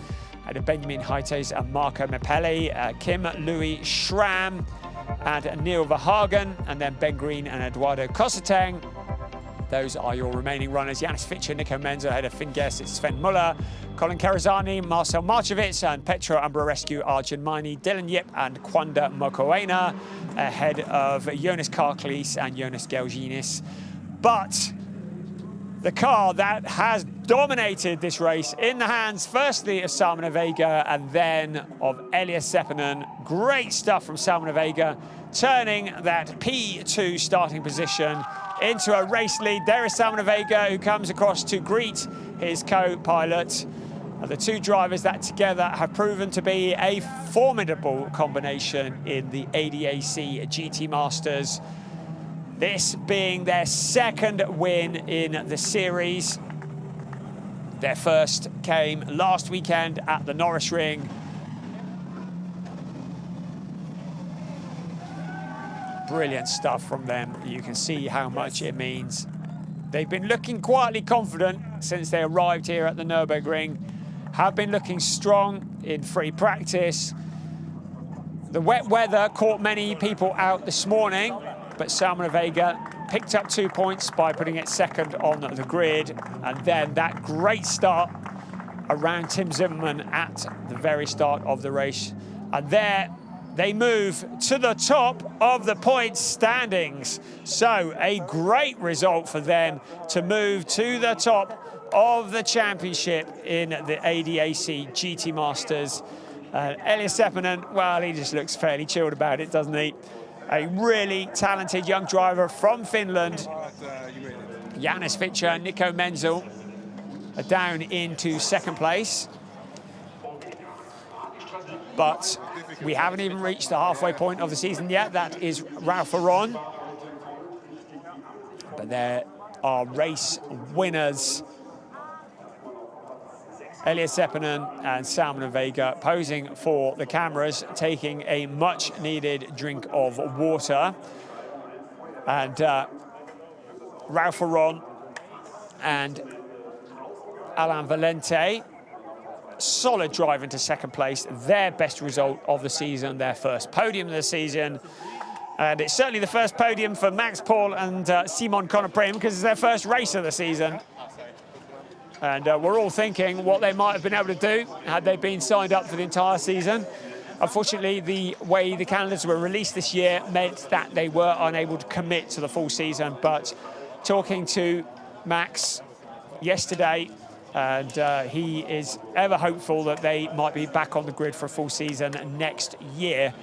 ahead of Benjamin Heites and Marco Mepelli, Kim Louis Schramm and Neil Verhagen, and then Ben Green and Eduardo Cosseteng. Those are your remaining runners. Janis Fischer, Nico Menzel ahead of Finn Guest, Sven Muller, Colin Karazani, Marcel Marchevitz and Petro Ambrarescu, Arjun Maini, Dylan Yip and Kwanda Mokoena ahead of Jonas Karklees and Jonas Gelginis. But the car that has dominated this race in the hands, firstly of Salmon Vega and then of Elias Seppänen. Great stuff from Salmon Vega, turning that P2 starting position into a race lead. There is Salmon Vega, who comes across to greet his co-pilot. The two drivers that together have proven to be a formidable combination in the ADAC GT Masters. This being their second win in the series. Their first came last weekend at the Nürburgring. Brilliant stuff from them. You can see how much it means. They've been looking quietly confident since they arrived here at the Nürburgring. Have been looking strong in free practice. The wet weather caught many people out this morning, but Salmon Vega picked up 2 points by putting it second on the grid. And then that great start around Tim Zimmermann at the very start of the race. And there they move to the top of the points standings. So a great result for them to move to the top of the championship in the ADAC GT Masters. Elias Seppänen, well, he just looks fairly chilled about it, doesn't he? A really talented young driver from Finland. Janis Fischer and Nico Menzel are down into second place. But we haven't even reached the halfway point of the season yet. That is Ralph Aron. But there are race winners. Elias Seppänen and Salmon Vega posing for the cameras, taking a much-needed drink of water. And Ralph Aron and Alain Valente, solid drive into second place, their best result of the season, their first podium of the season. And it's certainly the first podium for Max Paul and Simon Conoprim, because it's their first race of the season. And we're all thinking what they might have been able to do had they been signed up for the entire season. Unfortunately, the way the calendars were released this year meant that they were unable to commit to the full season. But talking to Max yesterday, and he is ever hopeful that they might be back on the grid for a full season next year.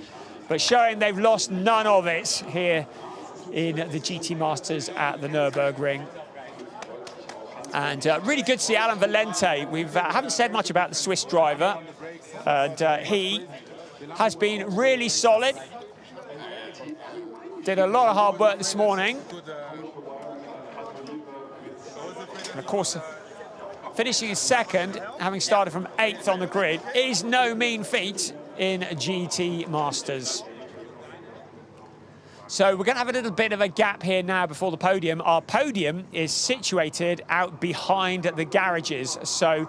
But showing they've lost none of it here in the GT Masters at the Nürburgring. And really good to see Alain Valente. We haven't said much about the Swiss driver. And he has been really solid. Did a lot of hard work this morning. And of course, finishing in second, having started from 8th on the grid, is no mean feat in GT Masters. So we're going to have a little bit of a gap here now before the podium. Our podium is situated out behind the garages. So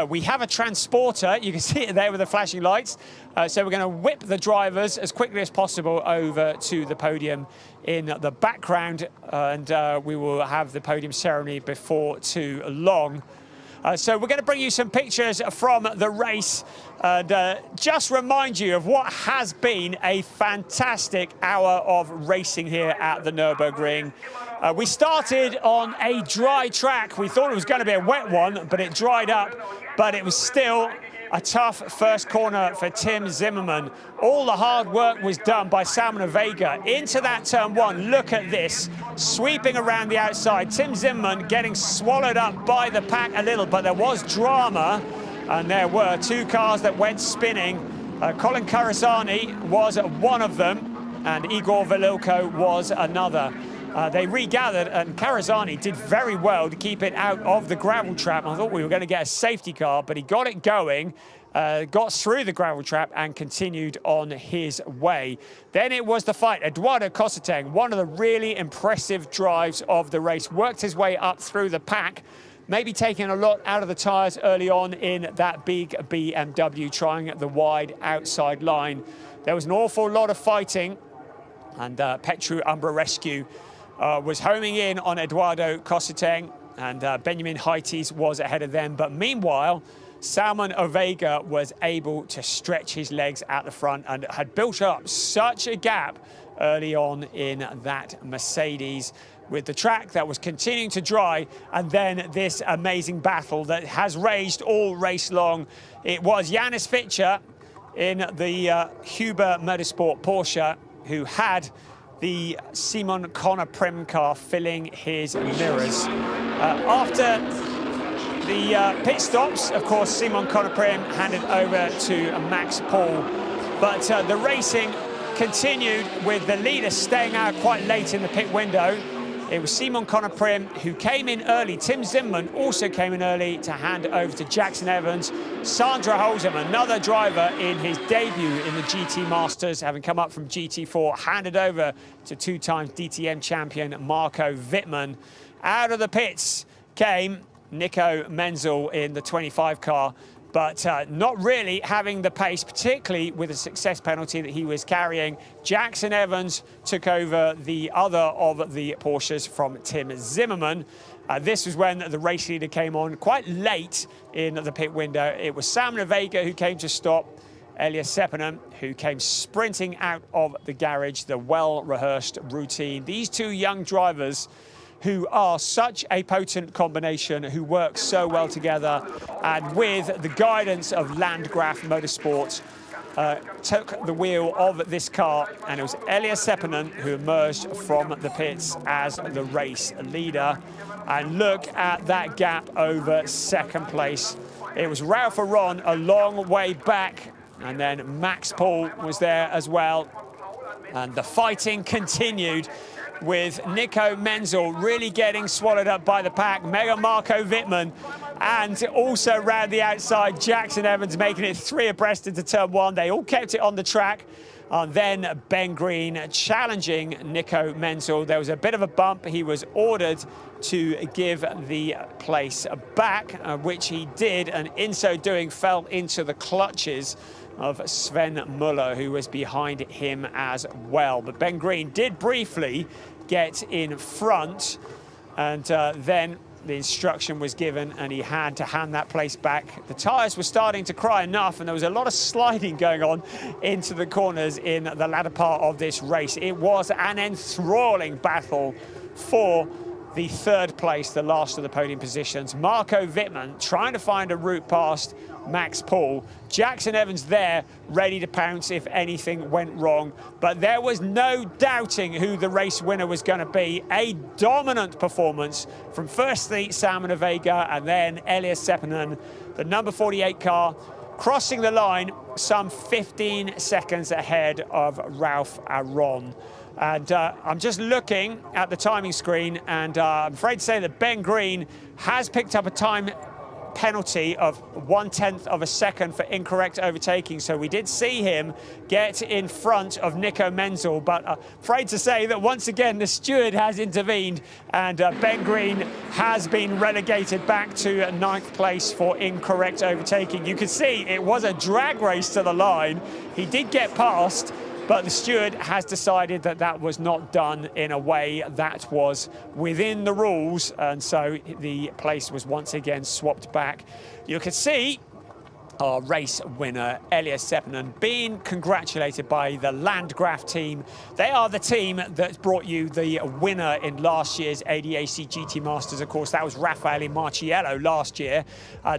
we have a transporter. You can see it there with the flashing lights. So we're going to whip the drivers as quickly as possible over to the podium in the background. And we will have the podium ceremony before too long. So we're going to bring you some pictures from the race and just remind you of what has been a fantastic hour of racing here at the Nürburgring. We started on a dry track. We thought it was going to be a wet one, but it dried up. But it was still a tough first corner for Tim Zimmermann. All the hard work was done by Salmon Vega. Into that turn one, look at this, sweeping around the outside. Tim Zimmermann getting swallowed up by the pack a little, but there was drama, and there were two cars that went spinning. Colin Karazani was one of them, and Igor Velilko was another. They regathered, and Carazani did very well to keep it out of the gravel trap. I thought we were going to get a safety car, but he got it going, got through the gravel trap and continued on his way. Then it was the fight. Eduardo Cosseteng, one of the really impressive drives of the race, worked his way up through the pack, maybe taking a lot out of the tyres early on in that big BMW, trying the wide outside line. There was an awful lot of fighting, and Petru Umbra Rescue was homing in on Eduardo Cosseteng, and Benjamin Heites was ahead of them. But meanwhile, Salman Ovega was able to stretch his legs at the front and had built up such a gap early on in that Mercedes, with the track that was continuing to dry, and then this amazing battle that has raged all race long. It was Janis Fitcher in the Huber Motorsport Porsche who had the Simon Conner Prim car filling his mirrors. After the pit stops, of course, Simon Conner Prim handed over to Max Paul, but the racing continued with the leader staying out quite late in the pit window. It was Simon Conner Prim who came in early. Tim Zimmerman also came in early to hand over to Jackson Evans. Sandra Holzem, another driver in his debut in the GT Masters, having come up from GT4, handed over to two-time DTM champion Marco Wittmann. Out of the pits came Nico Menzel in the 25 car, but not really having the pace, particularly with the success penalty that he was carrying. Jackson Evans took over the other of the Porsches from Tim Zimmerman. This was when the race leader came on quite late in the pit window. It was Salman Ovega who came to stop Elias Seppänen, who came sprinting out of the garage, the well-rehearsed routine. These two young drivers who are such a potent combination, who work so well together, and with the guidance of Landgraf Motorsports, took the wheel of this car, and it was Elias Seppänen who emerged from the pits as the race leader. And look at that gap over second place. It was Ralph Aron a long way back, and then Max Paul was there as well. And the fighting continued, with Nico Menzel really getting swallowed up by the pack, Mega Marco Wittmann, and also round the outside, Jackson Evans making it 3 abreast into turn 1. They all kept it on the track. And then Ben Green challenging Nico Menzel. There was a bit of a bump. He was ordered to give the place back, which he did, and in so doing fell into the clutches of Sven Muller, who was behind him as well. But Ben Green did briefly get in front, and then the instruction was given and he had to hand that place back. The tyres were starting to cry enough, and there was a lot of sliding going on into the corners in the latter part of this race. It was an enthralling battle for the third place, the last of the podium positions. Marco Wittmann trying to find a route past Max Paul. Jackson Evans there, ready to pounce if anything went wrong. But there was no doubting who the race winner was going to be. A dominant performance from firstly Salman Ovega and then Elias Seppänen, the number 48 car, crossing the line some 15 seconds ahead of Ralph Aron. And I'm just looking at the timing screen, and I'm afraid to say that Ben Green has picked up a time penalty of 1/10 of a second for incorrect overtaking. So we did see him get in front of Nico Menzel, but afraid to say that once again the steward has intervened, and Ben Green has been relegated back to 9th place for incorrect overtaking. You can see it was a drag race to the line. He did get past, but the steward has decided that that was not done in a way that was within the rules, and so the place was once again swapped back. You can see our race winner, Elias Seppänen, being congratulated by the Landgraf team. They are the team that brought you the winner in last year's ADAC GT Masters. Of course, that was Raffaele Marciello last year.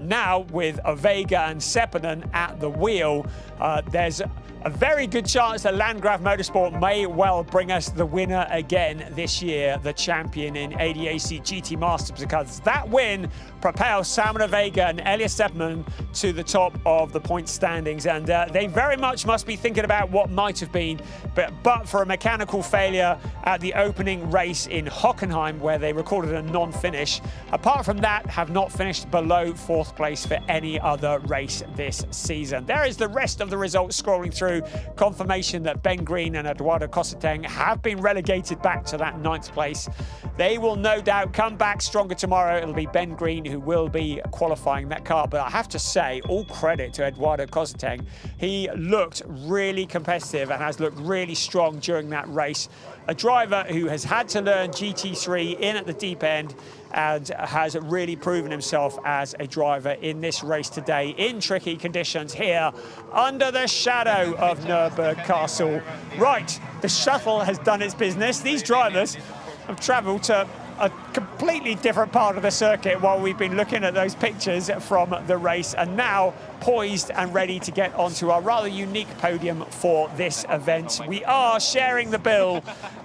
Now, with Ovega and Seppänen at the wheel, there's a very good chance that Landgraf Motorsport may well bring us the winner again this year, the champion in ADAC GT Masters, because that win propels Salman Ovega and Elias Seppänen to the top top of the point standings, and they very much must be thinking about what might have been, but for a mechanical failure at the opening race in Hockenheim, where they recorded a non-finish. Apart from that, have not finished below 4th place for any other race this season. There is the rest of the results scrolling through. Confirmation that Ben Green and Eduardo Cosseteng have been relegated back to that 9th place. They will no doubt come back stronger tomorrow. It'll be Ben Green who will be qualifying that car. But I have to say, all credit to Eduardo Cosseteng. He looked really competitive and has looked really strong during that race. A driver who has had to learn GT3 in at the deep end and has really proven himself as a driver in this race today in tricky conditions here under the shadow of Nürburgring Castle. Right, the shuttle has done its business. These drivers have travelled to a completely different part of the circuit while we've been looking at those pictures from the race, and now poised and ready to get onto our rather unique podium for this event. We are sharing the bill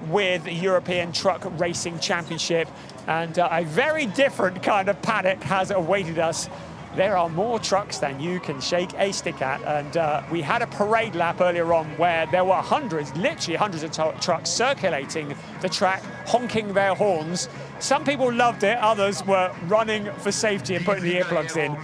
with the European Truck Racing Championship, and a very different kind of paddock has awaited us. There are more trucks than you can shake a stick at, and we had a parade lap earlier on where there were hundreds, literally hundreds of trucks circulating the track, honking their horns. Some people loved it, others were running for safety and putting the earplugs in.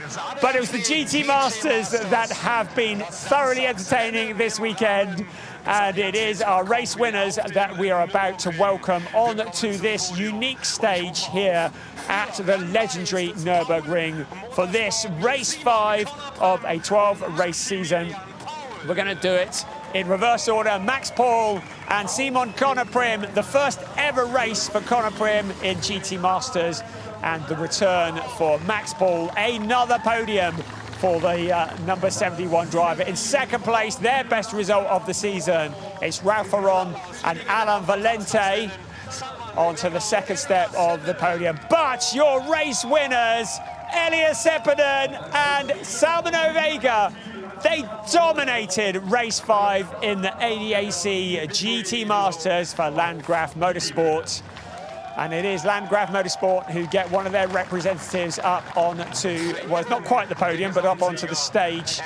But it was the GT Masters that have been thoroughly entertaining this weekend, and it is our race winners that we are about to welcome on to this unique stage here at the legendary Nürburgring for this race 5 of a 12-race season. We're going to do it in reverse order. Max Paul and Simon Konoprim, the first ever race for Konoprim in GT Masters, and the return for Max Paul, another podium for the number 71 driver. In 2nd place, their best result of the season. It's Ralph Aron and Alain Valente onto the 2nd step of the podium. But your race winners, Elias Seppänen and Salmano Vega, they dominated race 5 in the ADAC GT Masters for Landgraf Motorsport. And it is Landgraf Motorsport who get one of their representatives up onto, well, it's not quite the podium, but up onto the stage.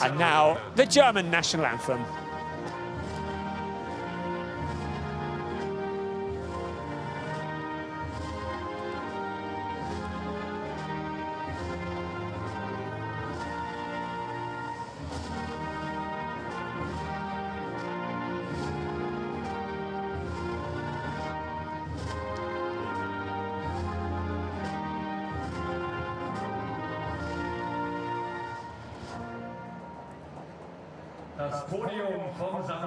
And now the German national anthem.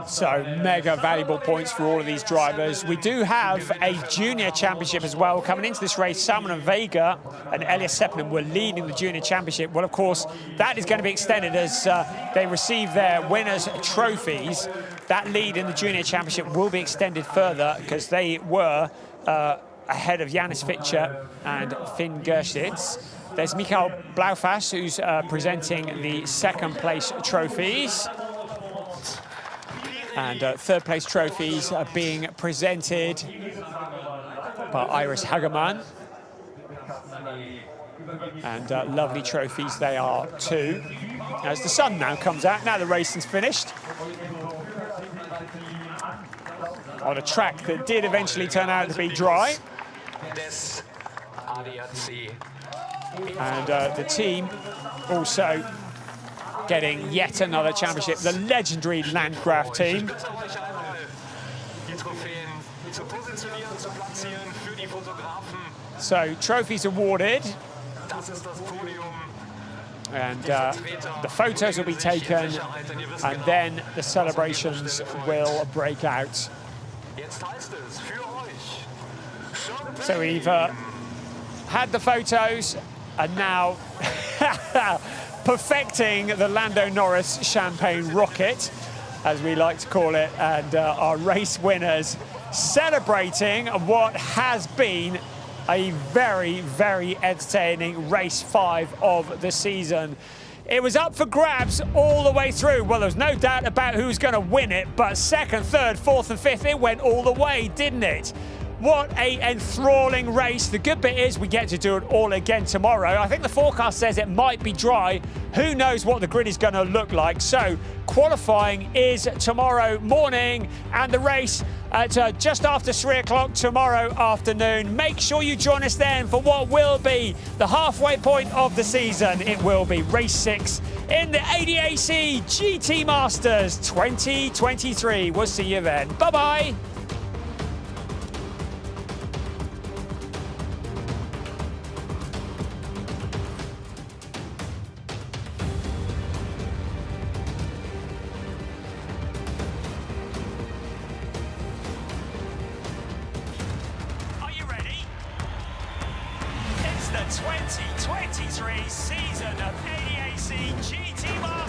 So mega valuable points for all of these drivers. We do have a junior championship as well. Coming into this race, Salmano Vega and Elias Seppänen were leading the junior championship. Well, of course, that is going to be extended as they receive their winners' trophies. That lead in the junior championship will be extended further because they were ahead of Janis Fitcher and Finn Gerstitz. There's Michael Blaufass, who's presenting the 2nd place trophies. And 3rd place trophies are being presented by Iris Hagemann. And lovely trophies they are too. As the sun now comes out, now the racing's finished. On a track that did eventually turn out to be dry. And the team also getting yet another championship, the legendary Landgraf team. So trophies awarded, and the photos will be taken, and then the celebrations will break out. So we've had the photos, and now perfecting the Lando Norris champagne rocket, as we like to call it, and our race winners celebrating what has been a very, very entertaining race 5 of the season. It was up for grabs all the way through. Well, there's no doubt about who's going to win it, but 2nd, 3rd, 4th and 5th, it went all the way, didn't it? What a enthralling race. The good bit is we get to do it all again tomorrow. I think the forecast says it might be dry. Who knows what the grid is going to look like. So qualifying is tomorrow morning and the race at just after 3 o'clock tomorrow afternoon. Make sure you join us then for what will be the halfway point of the season. It will be race 6 in the ADAC GT Masters 2023. We'll see you then. Bye-bye. The 2023 season of ADAC GT Masters.